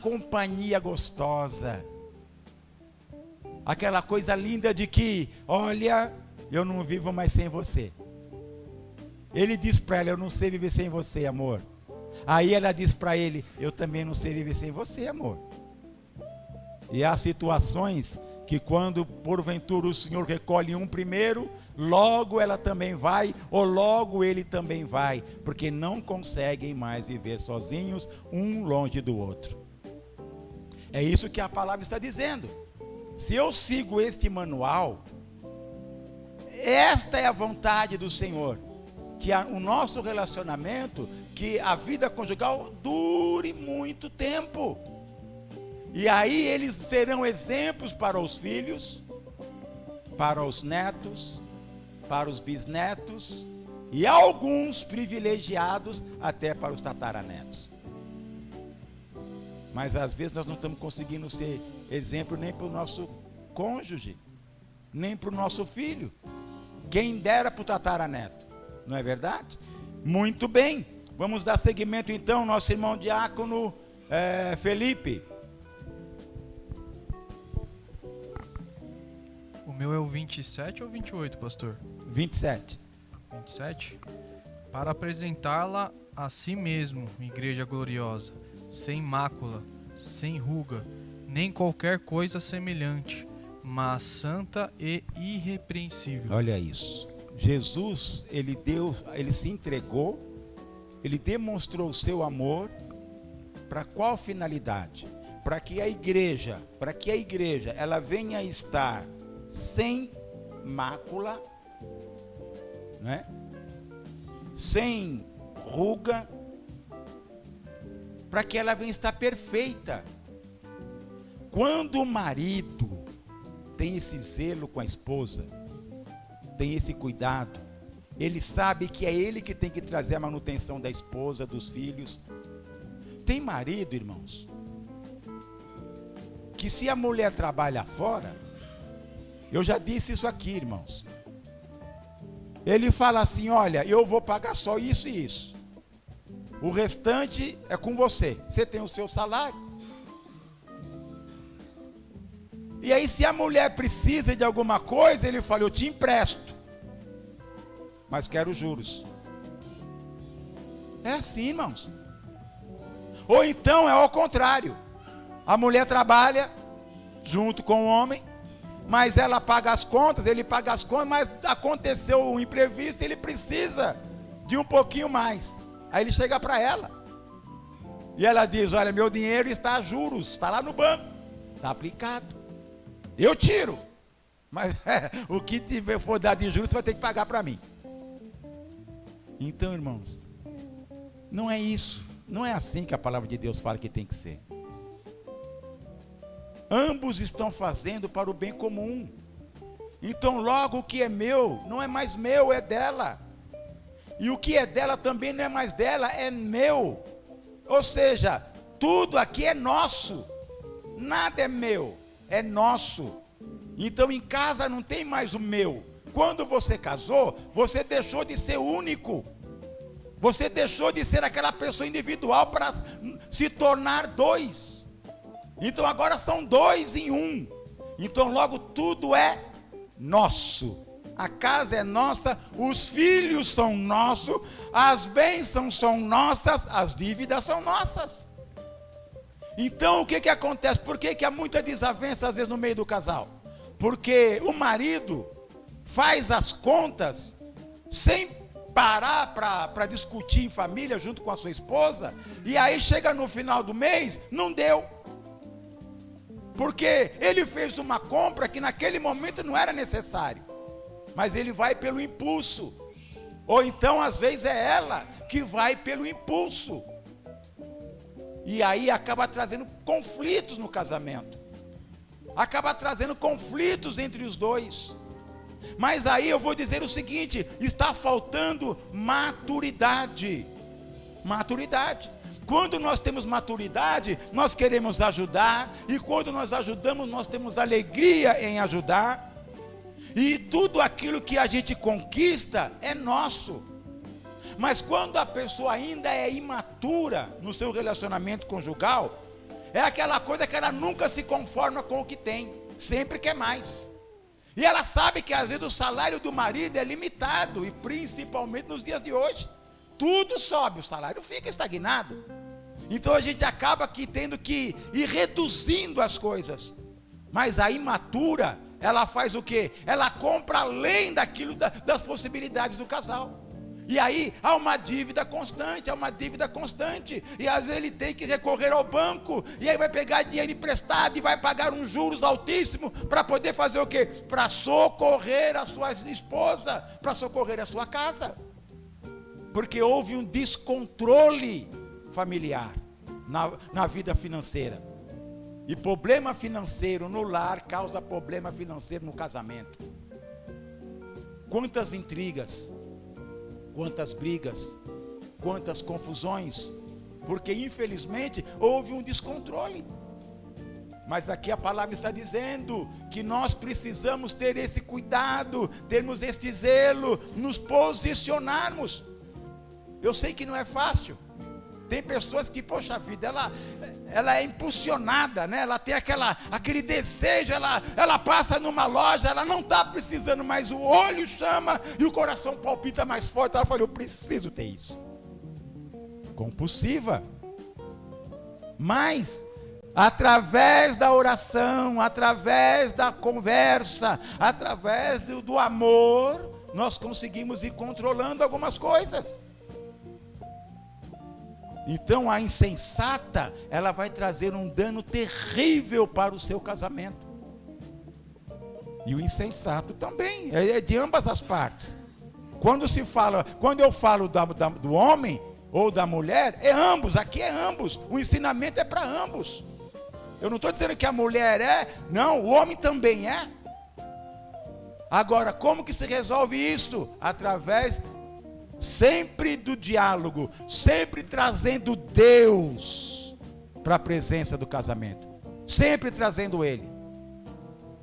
companhia gostosa, aquela coisa linda de que, olha, eu não vivo mais sem você. Ele diz para ela, eu não sei viver sem você, amor. Aí ela diz para ele, eu também não sei viver sem você, amor. E há situações que quando porventura o Senhor recolhe um primeiro, logo ela também vai, ou logo ele também vai, porque não conseguem mais viver sozinhos, um longe do outro. É isso que a palavra está dizendo. Se eu sigo este manual, esta é a vontade do Senhor, que o nosso relacionamento, que a vida conjugal dure muito tempo. E aí eles serão exemplos para os filhos, para os netos, para os bisnetos e alguns privilegiados até para os tataranetos. Mas às vezes nós não estamos conseguindo ser exemplo nem para o nosso cônjuge, nem para o nosso filho. Quem dera para o tataraneto, não é verdade? Muito bem, vamos dar seguimento então, nosso irmão diácono Felipe. O meu é o 27 ou 28, pastor? 27. 27. Para apresentá-la a si mesmo, igreja gloriosa, sem mácula, sem ruga, nem qualquer coisa semelhante, mas santa e irrepreensível. Olha isso. Jesus, ele se entregou, ele demonstrou o seu amor. Para qual finalidade? Para que a igreja, ela venha a estar sem mácula, né? Sem ruga, para que ela venha estar perfeita. Quando o marido tem esse zelo com a esposa, tem esse cuidado, ele sabe que é ele que tem que trazer a manutenção da esposa, dos filhos. Tem marido, irmãos, que se a mulher trabalha fora, eu já disse isso aqui, irmãos, ele fala assim, olha, eu vou pagar só isso e isso, o restante é com você, você tem o seu salário. E aí se a mulher precisa de alguma coisa, ele fala, eu te empresto, mas quero juros. É assim, irmãos. Ou então é ao contrário, a mulher trabalha junto com o homem, mas ela paga as contas, ele paga as contas, mas aconteceu um imprevisto, ele precisa de um pouquinho mais. Aí ele chega para ela, e ela diz, olha, meu dinheiro está a juros, está lá no banco, está aplicado, eu tiro, mas o que for dar de juros, você vai ter que pagar para mim. Então, irmãos, não é isso, não é assim que a palavra de Deus fala que tem que ser. Ambos estão fazendo para o bem comum. Então logo o que é meu, não é mais meu, é dela. E o que é dela também não é mais dela, é meu. Ou seja, tudo aqui é nosso. Nada é meu, é nosso. Então em casa não tem mais o meu. Quando você casou, você deixou de ser único. Você deixou de ser aquela pessoa individual para se tornar dois. Então agora são dois em um. Então logo tudo é nosso. A casa é nossa, os filhos são nossos, as bênçãos são nossas, as dívidas são nossas. Então o que acontece? Por que há muita desavença às vezes no meio do casal? Porque o marido faz as contas sem parar para discutir em família junto com a sua esposa, e aí chega no final do mês, não deu. Porque ele fez uma compra que naquele momento não era necessário, mas ele vai pelo impulso. Ou então às vezes é ela que vai pelo impulso. E aí acaba trazendo conflitos no casamento. Acaba trazendo conflitos entre os dois. Mas aí eu vou dizer o seguinte, está faltando maturidade. Maturidade. Quando nós temos maturidade, nós queremos ajudar, e quando nós ajudamos, nós temos alegria em ajudar, e tudo aquilo que a gente conquista é nosso. Mas quando a pessoa ainda é imatura no seu relacionamento conjugal, é aquela coisa que ela nunca se conforma com o que tem, sempre quer mais. E ela sabe que às vezes o salário do marido é limitado, e principalmente nos dias de hoje. Tudo sobe, o salário fica estagnado. Então a gente acaba aqui tendo que ir reduzindo as coisas. Mas a imatura, ela faz o quê? Ela compra além daquilo das possibilidades do casal. E aí há uma dívida constante, e às vezes ele tem que recorrer ao banco, e aí vai pegar dinheiro emprestado e vai pagar uns juros altíssimos para poder fazer o quê? Para socorrer a sua esposa, para socorrer a sua casa. Porque houve um descontrole familiar na vida financeira. E problema financeiro no lar causa problema financeiro no casamento. Quantas intrigas, quantas brigas, quantas confusões, porque infelizmente houve um descontrole. Mas aqui a palavra está dizendo que nós precisamos ter esse cuidado, termos este zelo, nos posicionarmos. Eu sei que não é fácil. Tem pessoas que, poxa vida, ela é impulsionada, né? Ela tem aquele desejo, ela passa numa loja, ela não está precisando, mas o olho chama e o coração palpita mais forte. Ela fala, eu preciso ter isso. Compulsiva. Mas, através da oração, através da conversa, através do amor, nós conseguimos ir controlando algumas coisas. Então a insensata, ela vai trazer um dano terrível para o seu casamento. E o insensato também, é de ambas as partes. Quando eu falo do homem ou da mulher, é ambos, aqui é ambos. O ensinamento é para ambos. Eu não estou dizendo que a mulher não, o homem também é. Agora, como que se resolve isso? Através sempre do diálogo, sempre trazendo Deus para a presença do casamento, sempre trazendo Ele,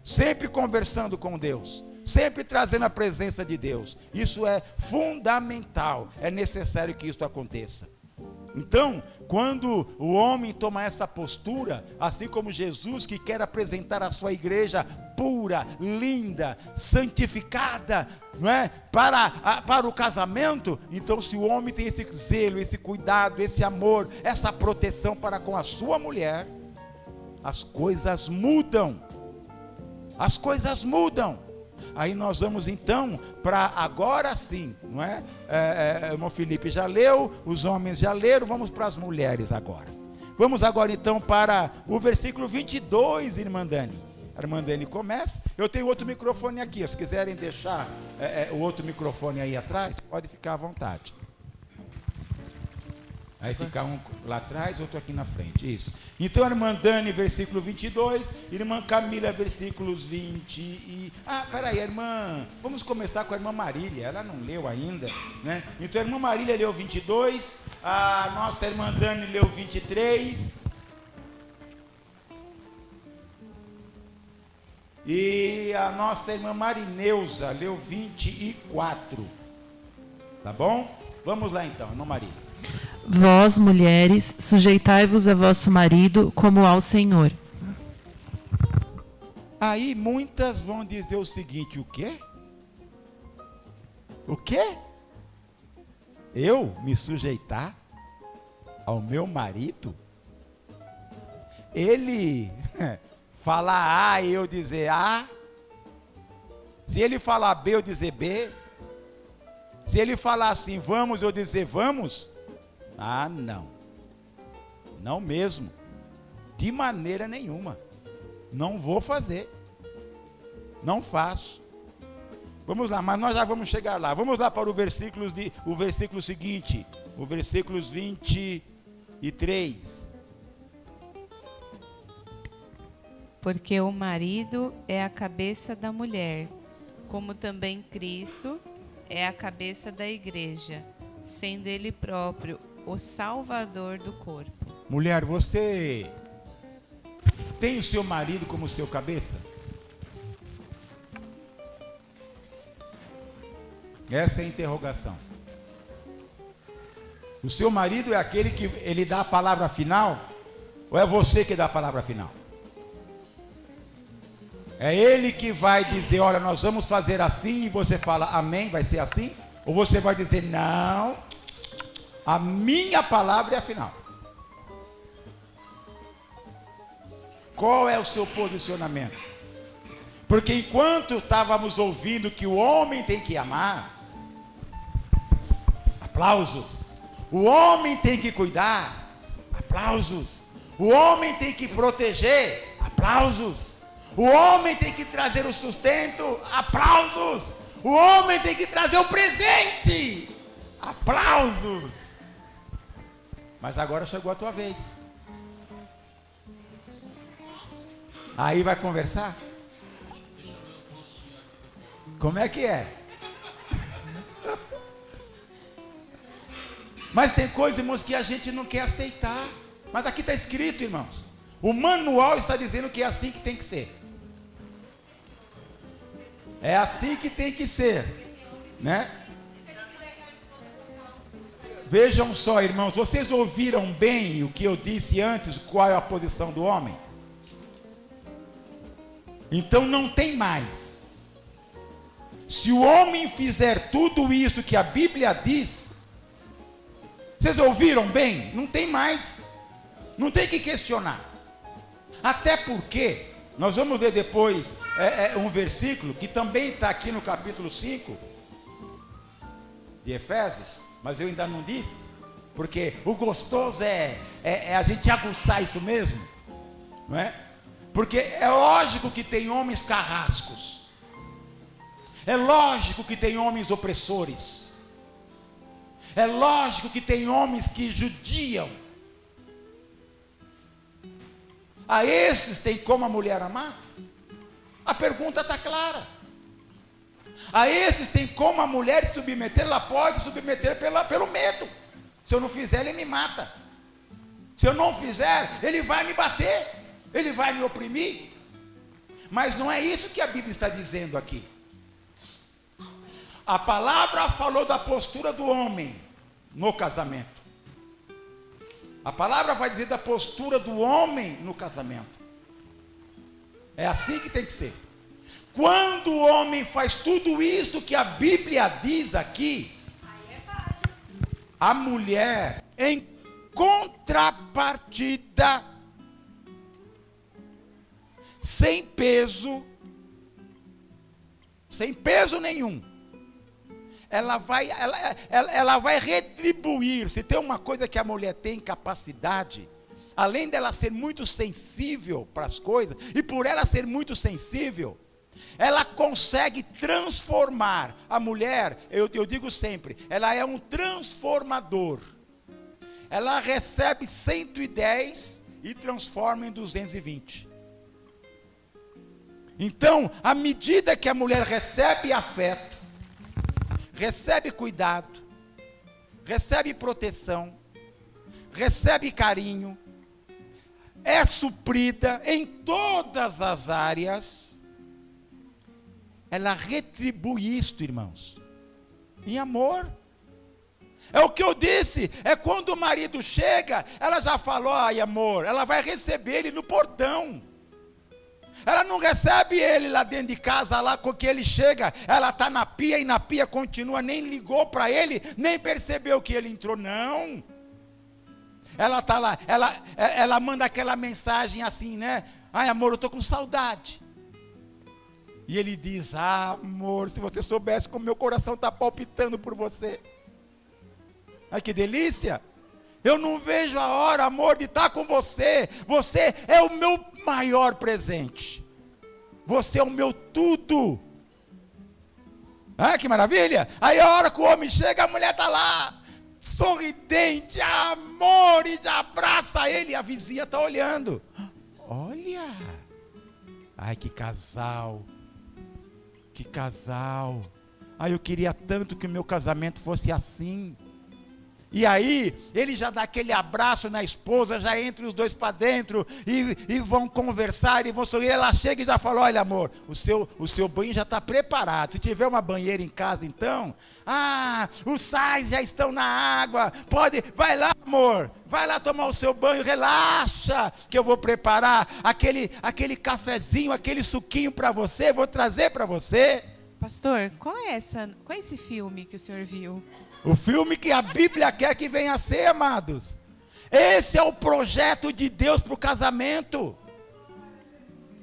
sempre conversando com Deus, sempre trazendo a presença de Deus. Isso é fundamental, é necessário que isso aconteça. Então, quando o homem toma essa postura, assim como Jesus, que quer apresentar a sua igreja pura, linda, santificada, não é? Para o casamento, então se o homem tem esse zelo, esse cuidado, esse amor, essa proteção para com a sua mulher, as coisas mudam. As coisas mudam. Aí nós vamos então para agora sim, não é? O irmão Felipe já leu, os homens já leram, vamos para as mulheres agora. Vamos agora então para o versículo 22, irmã Dani. A irmã Dani começa. Eu tenho outro microfone aqui, se quiserem deixar o outro microfone aí atrás, pode ficar à vontade. Aí fica um lá atrás, outro aqui na frente, isso. Então, a irmã Dani, versículo 22, irmã Camila, versículos 20 e... peraí, a irmã... Vamos começar com a irmã Marília, ela não leu ainda, né? Então, a irmã Marília leu 22, a nossa irmã Dani leu 23... E a nossa irmã Marineuza leu 24. Tá bom? Vamos lá então, irmã Marília. Vós, mulheres, sujeitai-vos a vosso marido como ao Senhor. Aí muitas vão dizer o seguinte, o quê? O quê? Eu me sujeitar ao meu marido? Ele falar A e eu dizer A? Se ele falar B, eu dizer B? Se ele falar assim, vamos, eu dizer vamos? Não. Não mesmo. De maneira nenhuma. Não vou fazer. Não faço. Vamos lá, mas nós já vamos chegar lá. Vamos lá para o versículo seguinte. O versículos 23. Porque o marido é a cabeça da mulher, como também Cristo é a cabeça da igreja, sendo ele próprio o salvador do corpo. Mulher, você tem o seu marido como seu cabeça? Essa é a interrogação. O seu marido é aquele que ele dá a palavra final? Ou é você que dá a palavra final? É Ele que vai dizer, olha, nós vamos fazer assim, e você fala, amém, vai ser assim? Ou você vai dizer, não, a minha palavra é a final. Qual é o seu posicionamento? Porque enquanto estávamos ouvindo que o homem tem que amar, aplausos. O homem tem que cuidar, aplausos. O homem tem que proteger, aplausos. O homem tem que trazer o sustento, aplausos. O homem tem que trazer o presente, aplausos. Mas agora chegou a tua vez. Aí vai conversar? Como é que é? Mas tem coisas, irmãos, que a gente não quer aceitar. Mas aqui está escrito, irmãos. O manual está dizendo que é assim que tem que ser. É assim que tem que ser, né? Vejam só, irmãos, vocês ouviram bem o que eu disse antes, qual é a posição do homem? Então não tem mais. Se o homem fizer tudo isso que a Bíblia diz, vocês ouviram bem? Não tem mais. Não tem que questionar. Até porque, nós vamos ler depois um versículo que também está aqui no capítulo 5 de Efésios, mas eu ainda não disse, porque o gostoso é a gente aguçar isso mesmo, não é? Porque é lógico que tem homens carrascos, é lógico que tem homens opressores, é lógico que tem homens que judiam. A esses tem como a mulher amar? A pergunta está clara. A esses tem como a mulher se submeter? Ela pode se submeter pelo medo. Se eu não fizer, ele me mata. Se eu não fizer, ele vai me bater. Ele vai me oprimir. Mas não é isso que a Bíblia está dizendo aqui. A palavra falou da postura do homem no casamento. A palavra vai dizer da postura do homem no casamento. É assim que tem que ser. Quando o homem faz tudo isto que a Bíblia diz aqui, a mulher, em contrapartida, sem peso nenhum, ela vai retribuir. Se tem uma coisa que a mulher tem capacidade, além dela ser muito sensível para as coisas, e por ela ser muito sensível, ela consegue transformar. A mulher, eu digo sempre, ela é um transformador. Ela recebe 110 e transforma em 220. Então, à medida que a mulher recebe afeto, recebe cuidado, recebe proteção, recebe carinho, é suprida em todas as áreas, ela retribui isto, irmãos, em amor. É o que eu disse, é quando o marido chega, ela já falou, ai amor, ela vai receber ele no portão. Ela não recebe ele lá dentro de casa, lá com que ele chega, ela está na pia e na pia continua, nem ligou para ele, nem percebeu que ele entrou, não. Ela está lá, ela manda aquela mensagem assim, né? Ai amor, eu estou com saudade. E ele diz, ah amor, se você soubesse como meu coração está palpitando por você. Ai que delícia. Eu não vejo a hora, amor, de estar com você. Você é o meu maior presente. Você é o meu tudo. Ah, que maravilha. Aí a hora que o homem chega, a mulher está lá, sorridente, amor, e já abraça ele. E a vizinha está olhando. Olha. Ai, que casal. Que casal. Ai, eu queria tanto que o meu casamento fosse assim. E aí, ele já dá aquele abraço na esposa, já entra os dois para dentro e vão conversar e vão sorrir. Ela chega e já fala: olha, amor, o seu banho já está preparado. Se tiver uma banheira em casa, então, os sais já estão na água. Vai lá, amor, vai lá tomar o seu banho, relaxa, que eu vou preparar aquele cafezinho, aquele suquinho para você, vou trazer para você. Pastor, qual é esse filme que o senhor viu? O filme que a Bíblia quer que venha a ser, amados. Esse é o projeto de Deus para o casamento.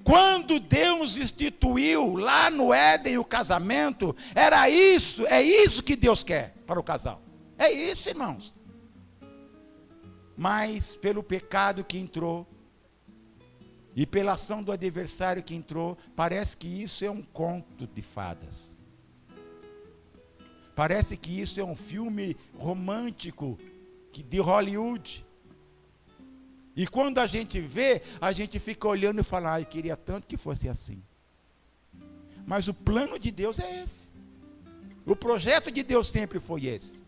Quando Deus instituiu lá no Éden o casamento, é isso que Deus quer para o casal. É isso, irmãos. Mas pelo pecado que entrou, e pela ação do adversário que entrou, parece que isso é um conto de fadas. Parece que isso é um filme romântico de Hollywood. E quando a gente vê, a gente fica olhando e fala: eu queria tanto que fosse assim. Mas o plano de Deus é esse. O projeto de Deus sempre foi esse.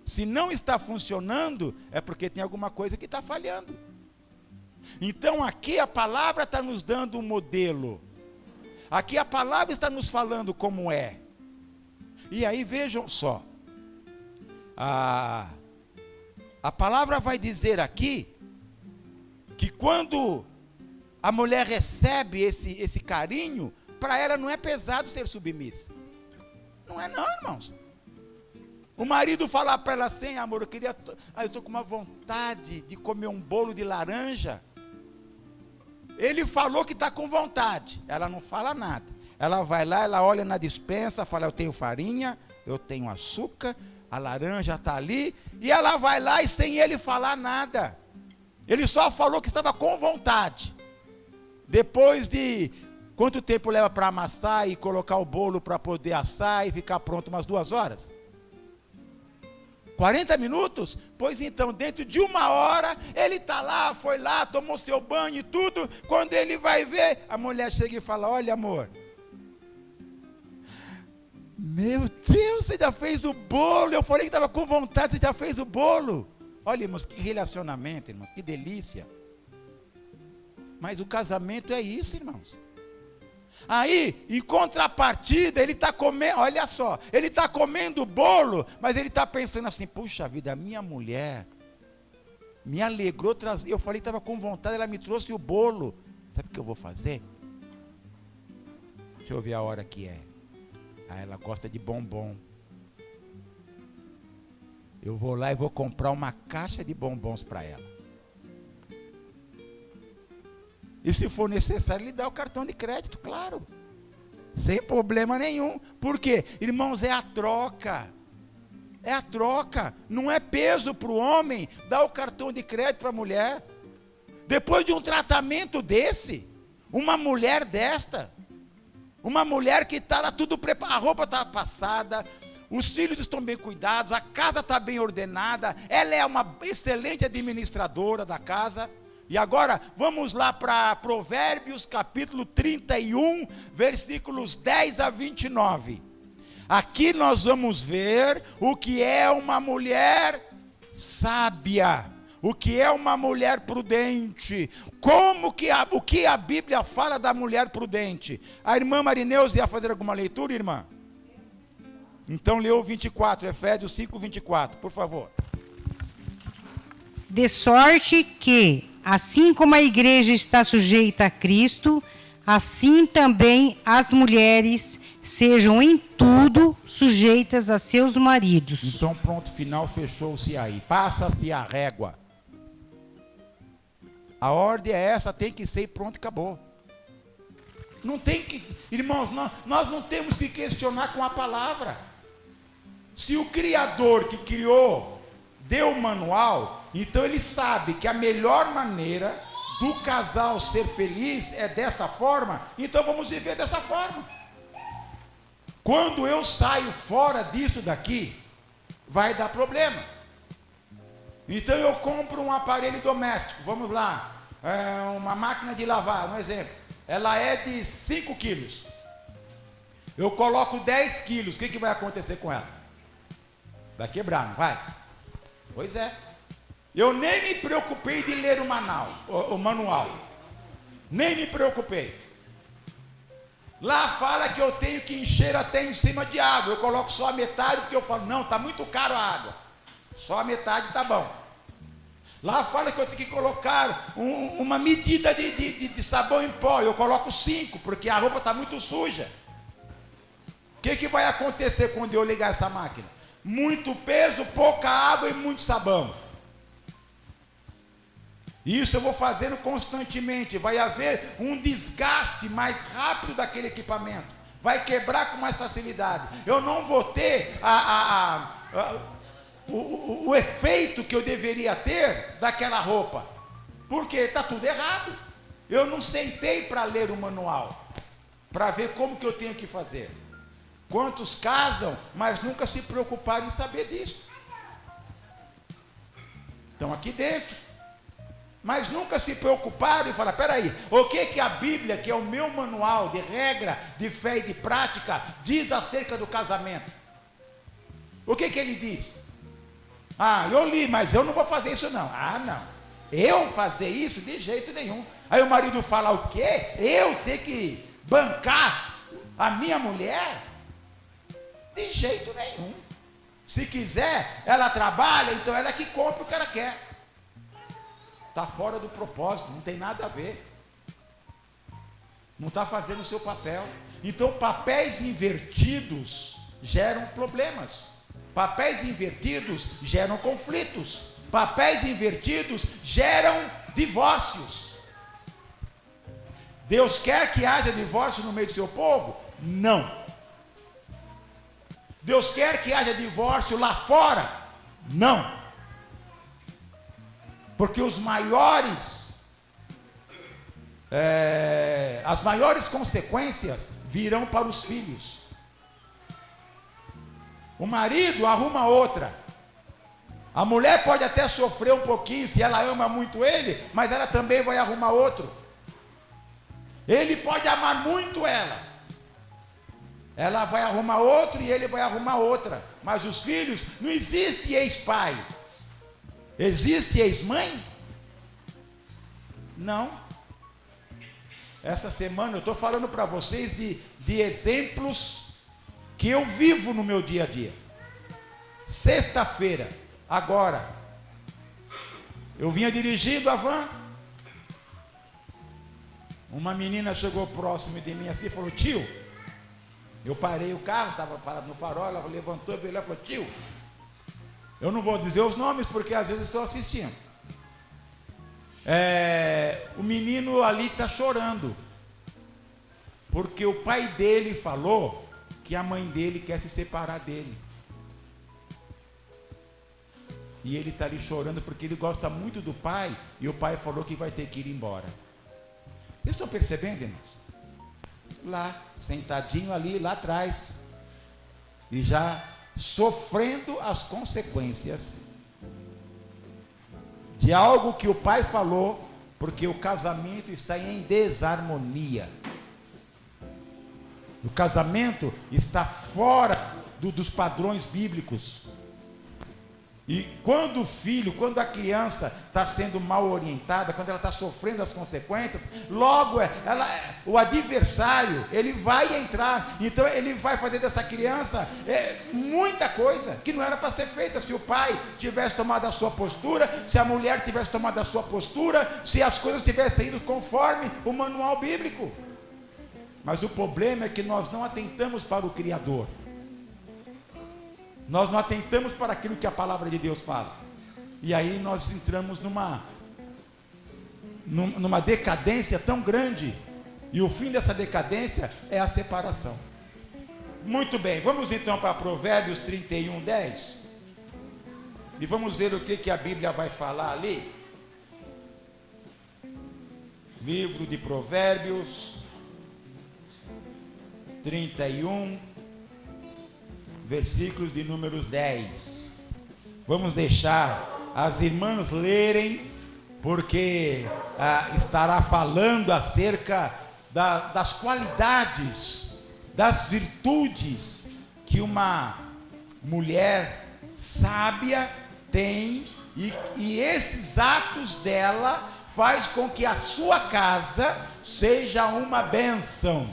Se não está funcionando, é porque tem alguma coisa que está falhando. Então aqui a palavra está nos dando um modelo. Aqui a palavra está nos falando como é. E aí vejam só, a palavra vai dizer aqui, que quando a mulher recebe esse carinho, para ela não é pesado ser submissa. Não é não, irmãos. O marido falar para ela assim: amor, eu estou com uma vontade de comer um bolo de laranja. Ele falou que está com vontade, ela não fala nada. Ela vai lá, ela olha na despensa, fala: eu tenho farinha, eu tenho açúcar, a laranja está ali, e ela vai lá e sem ele falar nada. Ele só falou que estava com vontade. Depois de quanto tempo leva para amassar e colocar o bolo para poder assar e ficar pronto? Umas 2 horas? 40 minutos? Pois então, dentro de 1 hora, ele está lá, foi lá, tomou seu banho e tudo. Quando ele vai ver, a mulher chega e fala: olha, amor, meu Deus, você já fez o bolo? Eu falei que estava com vontade, você já fez o bolo. Olha, irmãos, que relacionamento, irmãos, que delícia. Mas o casamento é isso, irmãos. Aí, em contrapartida, ele está comendo, olha só, ele está comendo o bolo, mas ele está pensando assim: puxa vida, a minha mulher me alegrou trazer. Eu falei que estava com vontade, ela me trouxe o bolo. Sabe o que eu vou fazer? Deixa eu ver a hora que é. Ela gosta de bombom. Eu vou lá e vou comprar uma caixa de bombons para ela. E se for necessário, lhe dá o cartão de crédito, claro. Sem problema nenhum. Por quê? Irmãos, é a troca. É a troca. Não é peso para o homem dar o cartão de crédito para a mulher. Depois de um tratamento desse, uma mulher desta, uma mulher que está lá tudo preparado, a roupa está passada, os filhos estão bem cuidados, a casa está bem ordenada, ela é uma excelente administradora da casa. E agora, vamos lá para Provérbios capítulo 31, versículos 10 a 29. Aqui nós vamos ver o que é uma mulher sábia, o que é uma mulher prudente, o que a Bíblia fala da mulher prudente. A irmã Marineuza ia fazer alguma leitura, irmã? Então leu o 24, Efésios 5, 24, por favor. De sorte que, assim como a igreja está sujeita a Cristo, assim também as mulheres sejam em tudo sujeitas a seus maridos. Então pronto, final, fechou-se aí. Passa-se a régua. A ordem é essa, tem que ser e pronto, acabou. Não tem que, irmãos, nós não temos que questionar com a palavra. Se o Criador que criou deu o manual, então ele sabe que a melhor maneira do casal ser feliz é desta forma, então vamos viver dessa forma. Quando eu saio fora disso daqui, vai dar problema. Então eu compro um aparelho doméstico, vamos lá, uma máquina de lavar, um exemplo, ela é de 5 quilos, eu coloco 10 quilos, o que vai acontecer com ela? Vai quebrar, não vai? Pois é. Eu nem me preocupei de ler o manual. Nem me preocupei. Lá fala que eu tenho que encher até em cima de água. Eu coloco só a metade, porque eu falo, não, está muito caro a água. Só a metade está bom. Lá fala que eu tenho que colocar uma medida de sabão em pó. Eu coloco 5, porque a roupa está muito suja. O que vai acontecer quando eu ligar essa máquina? Muito peso, pouca água e muito sabão. Isso eu vou fazendo constantemente. Vai haver um desgaste mais rápido daquele equipamento. Vai quebrar com mais facilidade. Eu não vou ter o efeito que eu deveria ter daquela roupa. Porque está tudo errado. Eu não sentei para ler o manual, para ver como que eu tenho que fazer. Quantos casam, mas nunca se preocuparam em saber disso. Estão aqui dentro, mas nunca se preocuparam e falaram, peraí, o que a Bíblia, que é o meu manual de regra, de fé e de prática, diz acerca do casamento? O que ele diz? Ah, eu li, mas eu não vou fazer isso não. Ah, não, eu fazer isso de jeito nenhum. Aí o marido fala, o quê? Eu ter que bancar a minha mulher? De jeito nenhum. Se quiser, ela trabalha, então ela é que compra o que ela quer. Está fora do propósito, não tem nada a ver. Não está fazendo o seu papel. Então, papéis invertidos geram problemas. Papéis invertidos geram conflitos. Papéis invertidos geram divórcios. Deus quer que haja divórcio no meio do seu povo? Não. Deus quer que haja divórcio lá fora? Não. Porque as maiores consequências virão para os filhos. O marido arruma outra. A mulher pode até sofrer um pouquinho se ela ama muito ele, mas ela também vai arrumar outro. Ele pode amar muito ela. Ela vai arrumar outro e ele vai arrumar outra. Mas os filhos, não existe ex-pai. Existe ex-mãe? Não. Essa semana eu estou falando para vocês de exemplos que eu vivo no meu dia a dia. Sexta-feira, agora, eu vinha dirigindo a van. Uma menina chegou próximo de mim assim e falou, tio, eu parei o carro, estava parado no farol, ela levantou, veio lá e falou, tio, eu não vou dizer os nomes porque às vezes estou assistindo. O menino ali está chorando, porque o pai dele falou que a mãe dele quer se separar dele. E ele está ali chorando porque ele gosta muito do pai e o pai falou que vai ter que ir embora. Vocês estão percebendo, irmãos? Lá, sentadinho ali, lá atrás, e já sofrendo as consequências de algo que o pai falou, porque o casamento está em desarmonia. O casamento está fora dos padrões bíblicos. E quando o filho, quando a criança está sendo mal orientada, quando ela está sofrendo as consequências, logo o adversário, ele vai entrar, então ele vai fazer dessa criança muita coisa que não era para ser feita. Se o pai tivesse tomado a sua postura, se a mulher tivesse tomado a sua postura, se as coisas tivessem ido conforme o manual bíblico. Mas o problema é que nós não atentamos para o Criador. Nós não atentamos para aquilo que a palavra de Deus fala. E aí nós entramos numa decadência tão grande. E o fim dessa decadência é a separação. Muito bem, vamos então para Provérbios 31, 10. E vamos ver o que a Bíblia vai falar ali. Livro de Provérbios 31, versículos de números 10. Vamos deixar as irmãs lerem, porque estará falando acerca das qualidades, das virtudes que uma mulher sábia tem, e esses atos dela faz com que a sua casa seja uma bênção.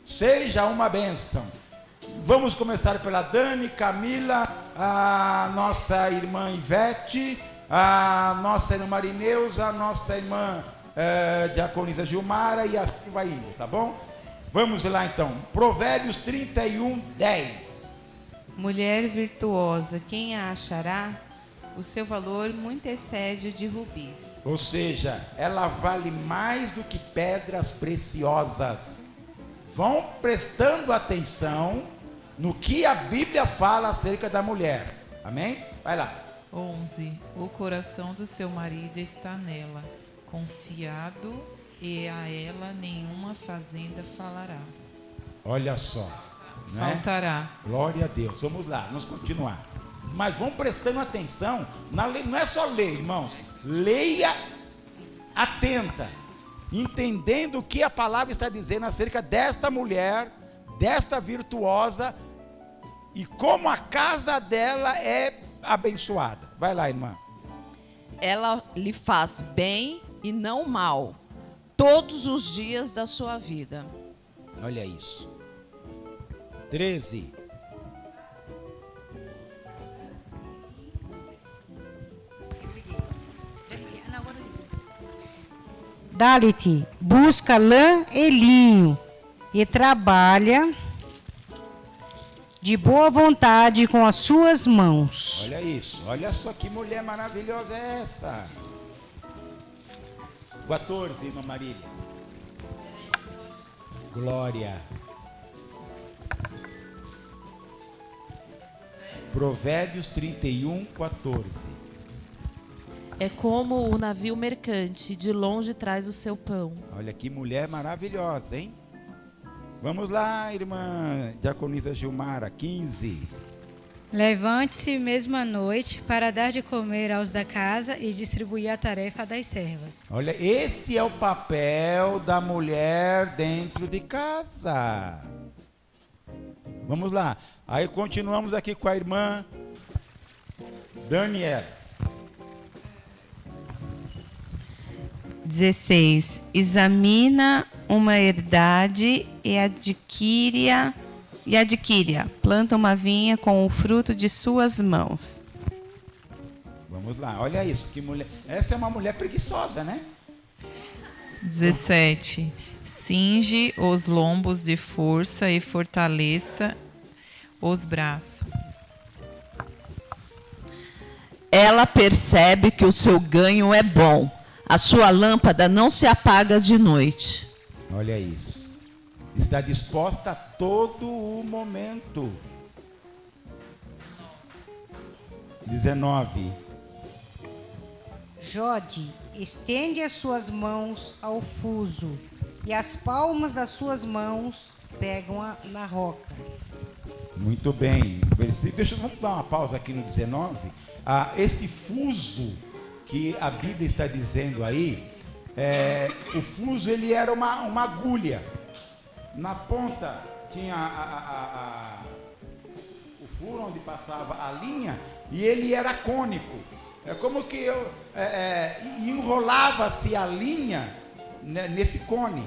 Seja uma bênção. Vamos começar pela Dani, Camila, a nossa irmã Ivete, a nossa irmã Marineuza, a nossa irmã diaconisa Gilmara, e assim vai indo, tá bom? Vamos lá então, Provérbios 31:10. Mulher virtuosa, quem a achará? O seu valor muito excede o de rubis. Ou seja, ela vale mais do que pedras preciosas. Vão prestando atenção no que a Bíblia fala acerca da mulher. Amém? Vai lá. 11. O coração do seu marido está nela, confiado, e a ela nenhuma fazenda falará. Olha só. Né? Faltará. Glória a Deus. Vamos lá, vamos continuar. Mas vão prestando atenção na lei. Não é só ler, irmãos. Leia atenta, entendendo o que a palavra está dizendo acerca desta mulher, desta virtuosa, e como a casa dela é abençoada. Vai lá, irmã. Ela lhe faz bem e não mal, todos os dias da sua vida. Olha isso. 13. Dá-lhe-te, busca lã e linho, e trabalha de boa vontade com as suas mãos. Olha isso, olha só que mulher maravilhosa é essa. 14, irmã Marília. Glória. Provérbios 31:14. É como o navio mercante, de longe traz o seu pão. Olha que mulher maravilhosa, hein? Vamos lá, irmã diaconisa Gilmara, 15. Levante-se mesmo à noite para dar de comer aos da casa e distribuir a tarefa das servas. Olha, esse é o papel da mulher dentro de casa. Vamos lá. Aí continuamos aqui com a irmã Daniela. 16. Examina uma herdade e adquire-a. Planta uma vinha com o fruto de suas mãos. Vamos lá, olha isso, que mulher. Essa é uma mulher preguiçosa, né? 17. Cinge os lombos de força e fortaleça os braços. Ela percebe que o seu ganho é bom. A sua lâmpada não se apaga de noite. Olha isso. Está disposta a todo o momento. 19. Jode, estende as suas mãos ao fuso, e as palmas das suas mãos pegam na roca. Muito bem. Vamos dar uma pausa aqui no 19. Esse fuso que a Bíblia está dizendo aí, o fuso ele era uma agulha. Na ponta tinha o furo onde passava a linha, e ele era cônico. É como que enrolava-se a linha, né, nesse cone,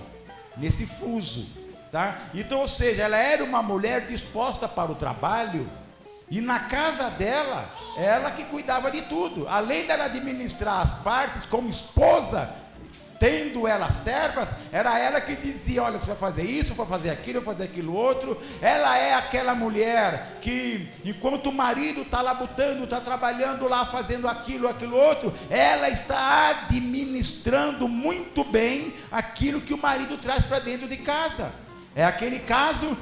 nesse fuso, tá? Então, ou seja, ela era uma mulher disposta para o trabalho, e na casa dela, ela que cuidava de tudo. Além dela administrar as partes como esposa, tendo ela servas, era ela que dizia: olha, você vai fazer isso, vai fazer aquilo, vai fazer aquilo outro. Ela é aquela mulher que, enquanto o marido está lá botando, está trabalhando lá, fazendo aquilo outro, ela está administrando muito bem aquilo que o marido traz para dentro de casa. É aquele caso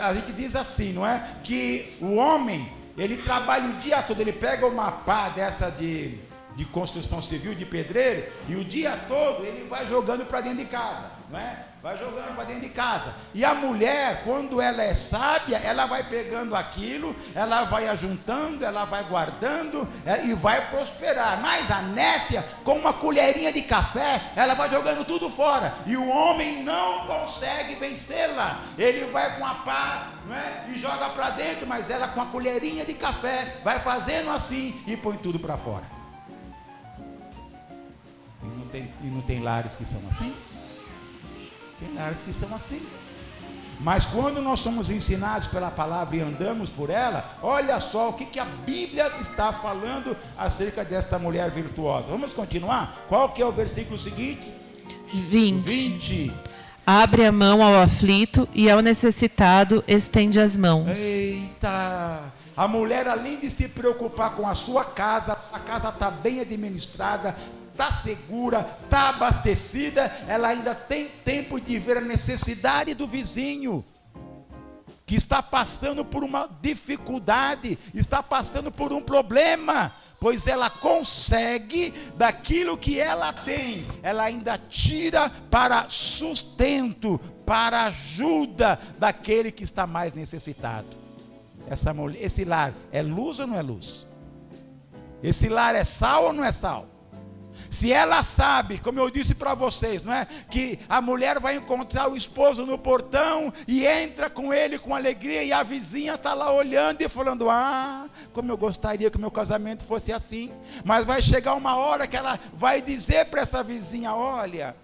a gente diz assim, não é? Que o homem, ele trabalha o dia todo, ele pega uma pá dessa de de construção civil, de pedreiro, e o dia todo ele vai jogando para dentro de casa, não é? Vai jogando para dentro de casa. E a mulher, quando ela é sábia, ela vai pegando aquilo, ela vai ajuntando, ela vai guardando e vai prosperar. Mas a nécia, com uma colherinha de café, ela vai jogando tudo fora. E o homem não consegue vencê-la. Ele vai com a pá, não é? E joga para dentro, mas ela com a colherinha de café vai fazendo assim e põe tudo para fora. E não tem lares que são assim? Tem lares que são assim. Mas quando nós somos ensinados pela palavra e andamos por ela, olha só o que a Bíblia está falando acerca desta mulher virtuosa. Vamos continuar? Qual que é o versículo seguinte? 20. Abre a mão ao aflito e ao necessitado estende as mãos. Eita! A mulher, além de se preocupar com a sua casa, a casa está bem administrada, está segura, está abastecida, ela ainda tem tempo de ver a necessidade do vizinho, que está passando por uma dificuldade, está passando por um problema, pois ela consegue, daquilo que ela tem, ela ainda tira para sustento, para ajuda daquele que está mais necessitado. Essa mulher, esse lar é luz ou não é luz? Esse lar é sal ou não é sal? Se ela sabe, como eu disse para vocês, não é? Que a mulher vai encontrar o esposo no portão e entra com ele com alegria, e a vizinha está lá olhando e falando: ah, como eu gostaria que o meu casamento fosse assim. Mas vai chegar uma hora que ela vai dizer para essa vizinha: olha,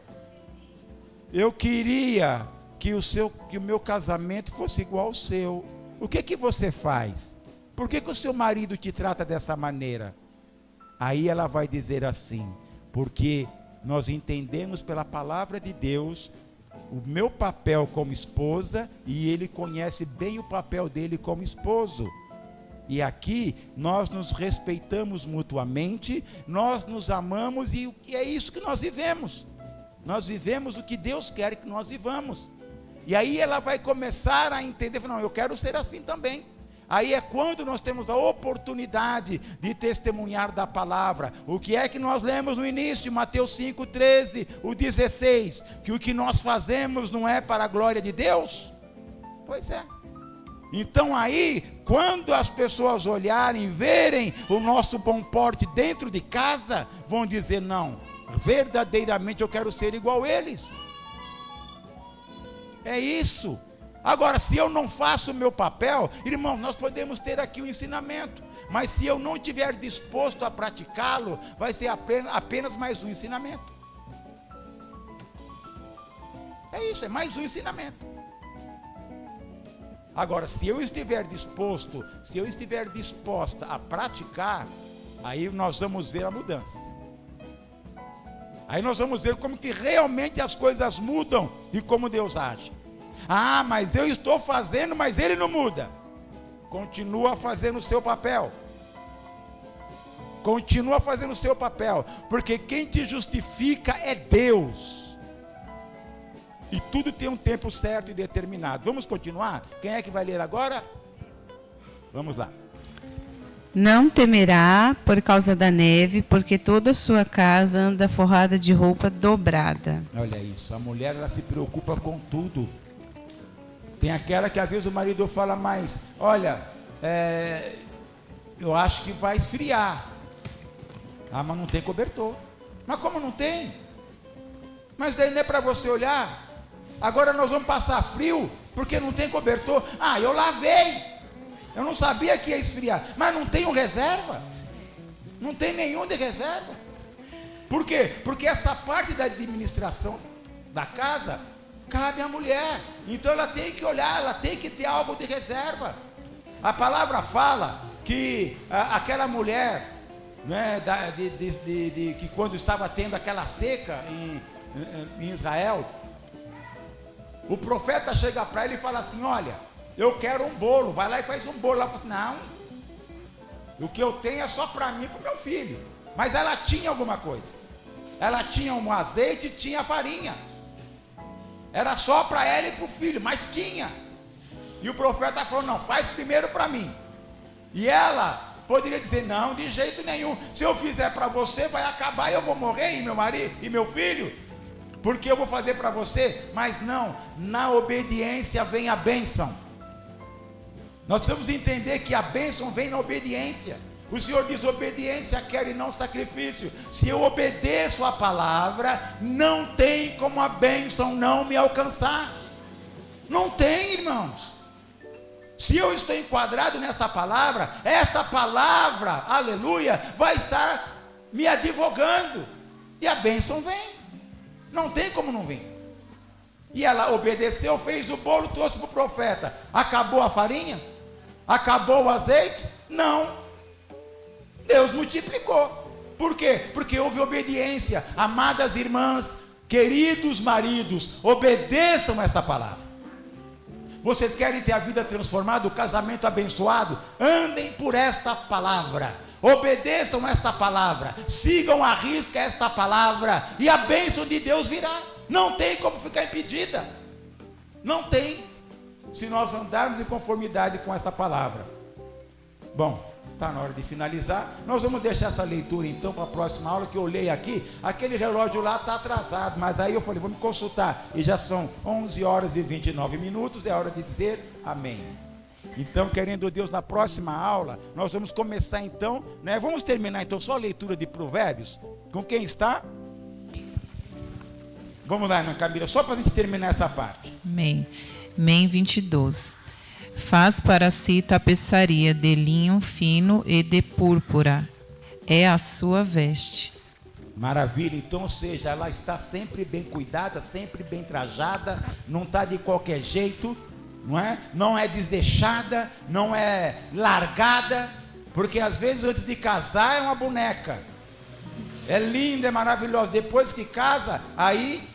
eu queria que o meu casamento fosse igual ao seu. O que você faz? Por que o seu marido te trata dessa maneira? Aí ela vai dizer assim: porque nós entendemos pela palavra de Deus o meu papel como esposa, e ele conhece bem o papel dele como esposo. E aqui nós nos respeitamos mutuamente, nós nos amamos, e é isso que nós vivemos. Nós vivemos o que Deus quer que nós vivamos. E aí ela vai começar a entender: não, eu quero ser assim também. Aí é quando nós temos a oportunidade de testemunhar da palavra. O que é que nós lemos no início, Mateus 5:13, o 16, que o que nós fazemos não é para a glória de Deus? Pois é. Então aí, quando as pessoas olharem, verem o nosso bom porte dentro de casa, vão dizer: não, verdadeiramente eu quero ser igual a eles. É isso. Agora, se eu não faço o meu papel, irmãos, nós podemos ter aqui o ensinamento, mas se eu não estiver disposto a praticá-lo, vai ser apenas mais um ensinamento. É isso, é mais um ensinamento. Agora, se eu estiver disposta a praticar, aí nós vamos ver a mudança. Aí nós vamos ver como que realmente as coisas mudam e como Deus age. Ah, mas eu estou fazendo, mas ele não muda. Continua fazendo o seu papel. Continua fazendo o seu papel, porque quem te justifica é Deus. E tudo tem um tempo certo e determinado. Vamos continuar? Quem é que vai ler agora? Vamos lá. Não temerá por causa da neve, porque toda a sua casa anda forrada de roupa dobrada. Olha isso, a mulher, ela se preocupa com tudo. Tem aquela que às vezes o marido fala: mas olha, eu acho que vai esfriar. Ah, mas não tem cobertor. Mas como não tem? Mas daí não é para você olhar. Agora nós vamos passar frio porque não tem cobertor. Ah, eu lavei. Eu não sabia que ia esfriar. Mas não tem um reserva. Não tem nenhum de reserva. Por quê? Porque essa parte da administração da casa cabe à mulher. Então ela tem que olhar, ela tem que ter algo de reserva. A palavra fala que aquela mulher, né, que quando estava tendo aquela seca em Israel, o profeta chega para ele e fala assim: olha, eu quero um bolo. Vai lá e faz um bolo. Ela fala assim: não, o que eu tenho é só para mim e para o meu filho. Mas ela tinha alguma coisa. Ela tinha um azeite e tinha farinha. Era só para ela e para o filho, mas tinha. E o profeta falou: não, faz primeiro para mim. E ela Poderia dizer, não, de jeito nenhum. Se eu fizer para você, vai acabar e eu vou morrer, e meu marido, e meu filho. Porque eu vou fazer para você. Mas não, na obediência vem a bênção. Nós precisamos entender que a bênção vem na obediência. O Senhor diz, obediência quer e não sacrifício. Se eu obedeço a palavra, não tem como a bênção não me alcançar. Não tem, irmãos. Se eu estou enquadrado nesta palavra, esta palavra, aleluia, vai estar me advogando. E a bênção vem. Não tem como não vir. E ela obedeceu, fez o bolo, trouxe para o profeta. Acabou a farinha? Acabou o azeite? Não. Deus multiplicou. Por quê? Porque houve obediência. Amadas irmãs, queridos maridos, obedeçam esta palavra. Vocês querem ter a vida transformada, o casamento abençoado? Andem por esta palavra. Obedeçam esta palavra. Sigam à risca esta palavra. E a bênção de Deus virá. Não tem como ficar impedida. Não tem. Se nós andarmos em conformidade com esta palavra. Bom, está na hora de finalizar. Nós vamos deixar essa leitura então para a próxima aula, que eu olhei aqui. Aquele relógio lá está atrasado, mas aí eu falei, vamos consultar. E já são 11 horas e 29 minutos, é hora de dizer amém. Então, querendo Deus, na próxima aula, nós vamos começar então, né? Vamos terminar então só a leitura de Provérbios. Com quem está? Vamos lá, irmã Camila, só para a gente terminar essa parte. Amém. Amém 22. Faz para si tapeçaria de linho fino e de púrpura. É a sua veste. Maravilha, então, ou seja, ela está sempre bem cuidada, sempre bem trajada, não está de qualquer jeito, não é? Não é desleixada, não é largada, porque às vezes antes de casar é uma boneca. É linda, é maravilhosa. Depois que casa, aí,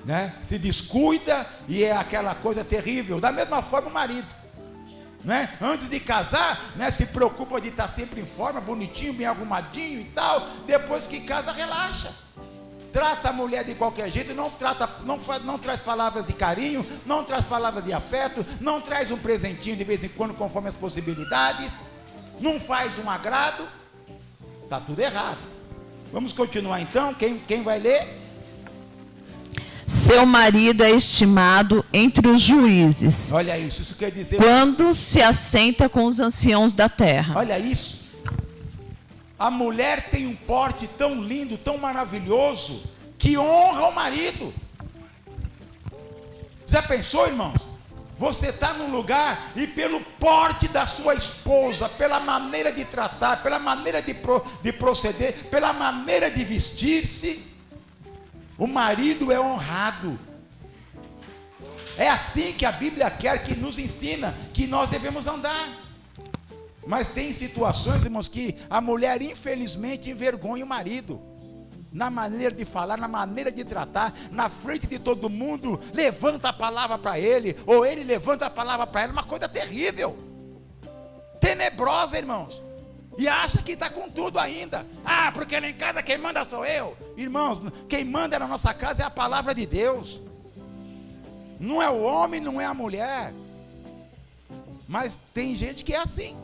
né, se descuida e é aquela coisa terrível. Da mesma forma o marido, né? Antes de casar, né, se preocupa de estar sempre em forma, bonitinho, bem arrumadinho e tal. Depois que casa, relaxa. Trata a mulher de qualquer jeito, não traz palavras de carinho, não traz palavras de afeto, não traz um presentinho de vez em quando conforme as possibilidades, não faz um agrado. Está tudo errado. Vamos continuar então. Quem vai ler? Seu marido é estimado entre os juízes. Olha isso quer dizer... Quando se assenta com os anciãos da terra. Olha isso. A mulher tem um porte tão lindo, tão maravilhoso, que honra o marido. Já pensou, irmãos? Você está num lugar e pelo porte da sua esposa, pela maneira de tratar, pela maneira de proceder, pela maneira de vestir-se, o marido é honrado. É assim que a Bíblia quer, que nos ensina, que nós devemos andar. Mas tem situações, irmãos, que a mulher infelizmente envergonha o marido. Na maneira de falar, na maneira de tratar, na frente de todo mundo, levanta a palavra para ele, ou ele levanta a palavra para ela, uma coisa terrível, tenebrosa, irmãos, e acha que está com tudo ainda. Ah, porque lá em casa quem manda sou eu. Irmãos, quem manda na nossa casa é a palavra de Deus, não é o homem, não é a mulher. Mas tem gente que é assim.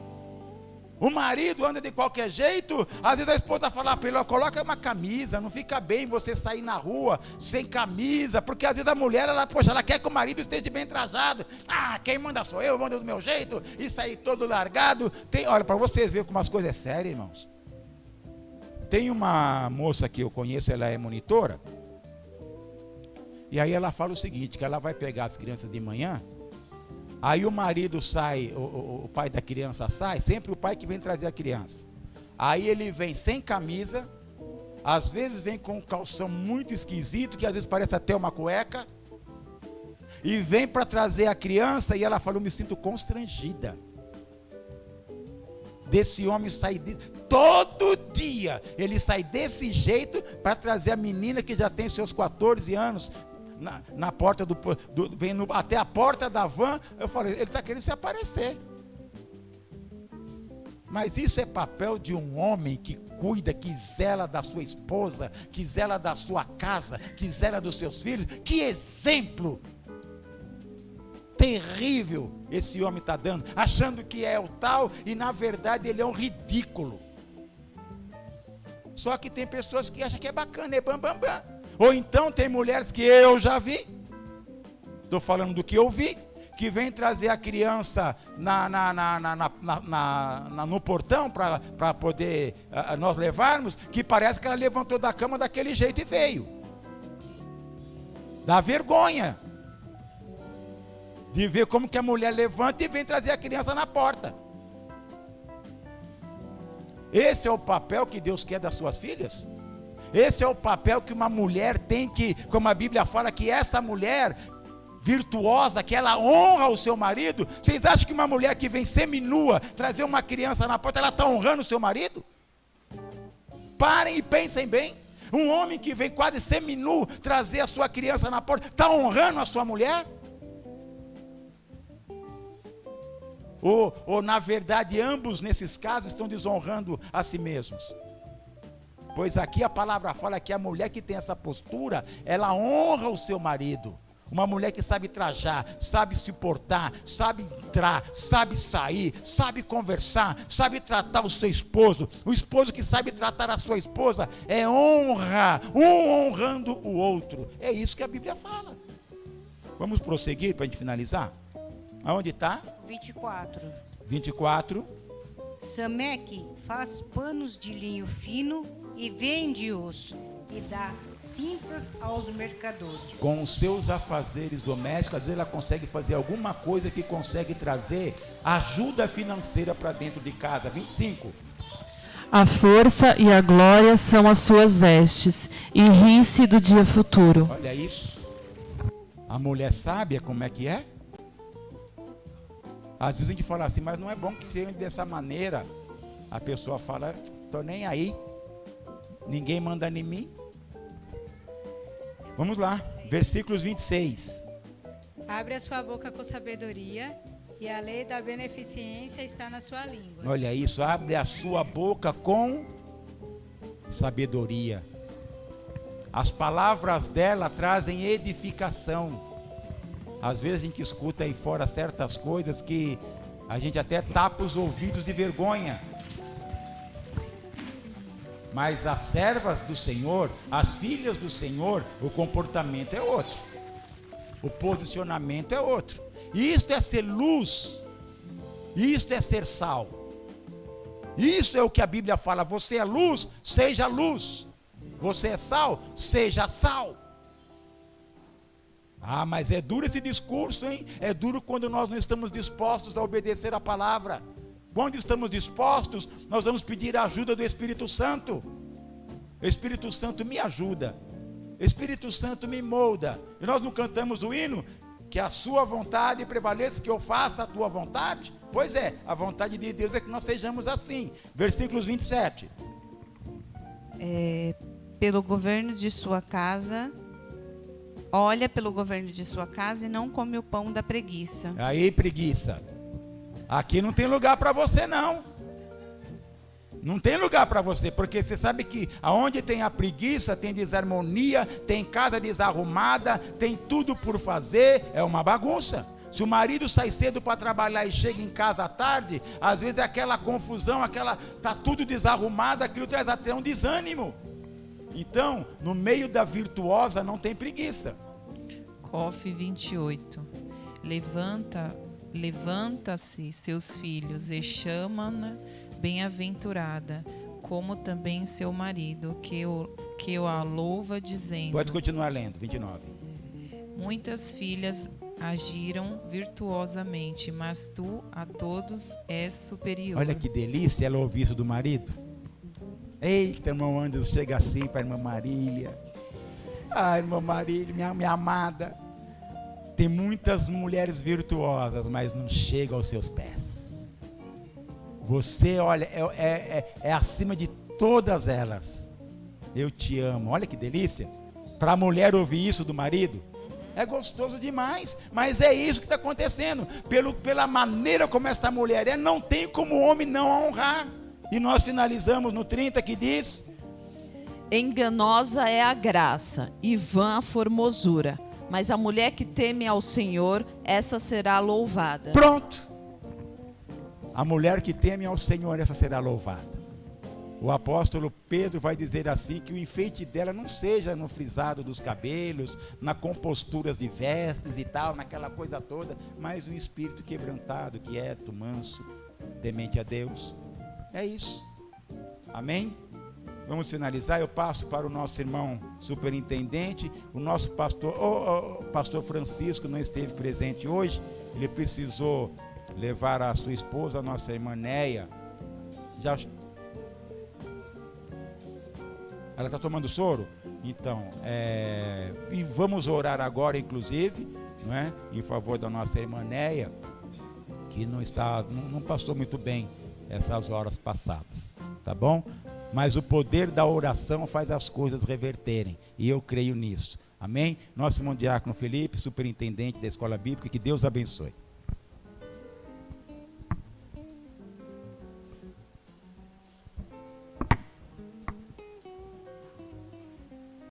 O marido anda de qualquer jeito. Às vezes a esposa fala para ele, coloca uma camisa, não fica bem você sair na rua sem camisa, porque às vezes a mulher, ela quer que o marido esteja bem trajado. Ah, quem manda sou eu mando do meu jeito, e sair todo largado. Olha, para vocês verem como as coisas é sério, irmãos. Tem uma moça que eu conheço, ela é monitora, e aí ela fala o seguinte, que ela vai pegar as crianças de manhã. Aí o marido sai, o pai da criança sai, sempre o pai que vem trazer a criança. Aí ele vem sem camisa, às vezes vem com um calção muito esquisito, que às vezes parece até uma cueca, e vem para trazer a criança, e ela falou, me sinto constrangida. Desse homem sair, todo dia, ele sai desse jeito para trazer a menina que já tem seus 14 anos, na porta até a porta da van. Eu falei, ele está querendo se aparecer. Mas isso é papel de um homem que cuida, que zela da sua esposa, que zela da sua casa, que zela dos seus filhos. Que exemplo! terrível esse homem está dando, achando que é o tal, e na verdade ele é um ridículo. Só que tem pessoas que acham que é bacana, é bam, bam, bam. Ou então tem mulheres que eu já vi, estou falando do que eu vi, que vem trazer a criança no portão para poder nós levarmos, que parece que ela levantou da cama daquele jeito e veio. Dá vergonha de ver como que a mulher levanta e vem trazer a criança na porta. Esse é o papel que Deus quer das suas filhas? Esse é o papel que uma mulher tem que, como a Bíblia fala, que essa mulher virtuosa, que ela honra o seu marido. Vocês acham que uma mulher que vem seminua trazer uma criança na porta, ela está honrando o seu marido? Parem e pensem bem. Um homem que vem quase seminu trazer a sua criança na porta, está honrando a sua mulher? Ou na verdade ambos nesses casos estão desonrando a si mesmos? Pois aqui a palavra fala que a mulher que tem essa postura, ela honra o seu marido. Uma mulher que sabe trajar, sabe se portar, sabe entrar, sabe sair, sabe conversar, sabe tratar o seu esposo. O esposo que sabe tratar a sua esposa é honra, um honrando o outro. É isso que a Bíblia fala. Vamos prosseguir para a gente finalizar? Aonde está? 24. Sameque faz panos de linho fino e vende-os e dá cintas aos mercadores. Com os seus afazeres domésticos, às vezes ela consegue fazer alguma coisa que consegue trazer ajuda financeira para dentro de casa. 25. A força e a glória são as suas vestes, e ri-se do dia futuro. Olha isso. A mulher sábia, como é que é? Às vezes a gente fala assim, mas não é bom que seja dessa maneira. A pessoa fala, tô nem aí. Ninguém manda em mim. Vamos lá, versículos 26. Abre a sua boca com sabedoria, e a lei da beneficência está na sua língua. Olha isso, abre a sua boca com sabedoria. As palavras dela trazem edificação. Às vezes a gente escuta aí fora certas coisas que a gente até tapa os ouvidos de vergonha. Mas as servas do Senhor, as filhas do Senhor, o comportamento é outro. O posicionamento é outro. Isto é ser luz. Isto é ser sal. Isso é o que a Bíblia fala. Você é luz, seja luz. Você é sal, seja sal. Ah, mas é duro esse discurso, hein? É duro quando nós não estamos dispostos a obedecer a palavra. Quando estamos dispostos, nós vamos pedir a ajuda do Espírito Santo. Espírito Santo me ajuda. Espírito Santo me molda. E nós não cantamos o hino? Que a sua vontade prevaleça, que eu faça a tua vontade? Pois é, a vontade de Deus é que nós sejamos assim. Versículos 27. Pelo governo de sua casa, olha pelo governo de sua casa e não come o pão da preguiça. Aí, preguiça. Aqui não tem lugar para você, não. Não tem lugar para você, porque você sabe que aonde tem a preguiça, tem desarmonia, tem casa desarrumada, tem tudo por fazer, é uma bagunça. Se o marido sai cedo para trabalhar e chega em casa à tarde, às vezes é aquela confusão, tá tudo desarrumado, aquilo traz até um desânimo. Então, no meio da virtuosa não tem preguiça. COF 28. Levanta-se seus filhos e chama-na bem-aventurada, como também seu marido, que o a louva, dizendo... Pode continuar lendo, 29. Muitas filhas agiram virtuosamente, mas tu a todos és superior. Olha que delícia ela ouvir isso do marido. Eita, irmão Anderson, chega assim para a irmã Marília. Ai, irmã Marília, minha amada. Tem muitas mulheres virtuosas, mas não chegam aos seus pés. Você, olha, é acima de todas elas. Eu te amo. Olha que delícia. Para a mulher ouvir isso do marido, é gostoso demais. Mas é isso que está acontecendo. Pela maneira como esta mulher é, não tem como o homem não a honrar. E nós finalizamos no 30 que diz: enganosa é a graça e vã a formosura, Mas a mulher que teme ao Senhor, essa será louvada. Pronto. A mulher que teme ao Senhor, essa será louvada. O apóstolo Pedro vai dizer assim, que o enfeite dela não seja no frisado dos cabelos, na compostura de vestes e tal, naquela coisa toda, mas um espírito quebrantado, quieto, manso, temente a Deus. É isso. Amém? Vamos finalizar. Eu passo para o nosso irmão superintendente. O nosso pastor, o pastor Francisco não esteve presente hoje. Ele precisou levar a sua esposa, a nossa irmã Neia. Ela está tomando soro? Então, e vamos orar agora, inclusive, não é? Em favor da nossa irmã Neia, que não passou muito bem essas horas passadas, tá bom? Mas o poder da oração faz as coisas reverterem, e eu creio nisso. Amém? Nosso irmão diácono Felipe, superintendente da Escola Bíblica, que Deus abençoe.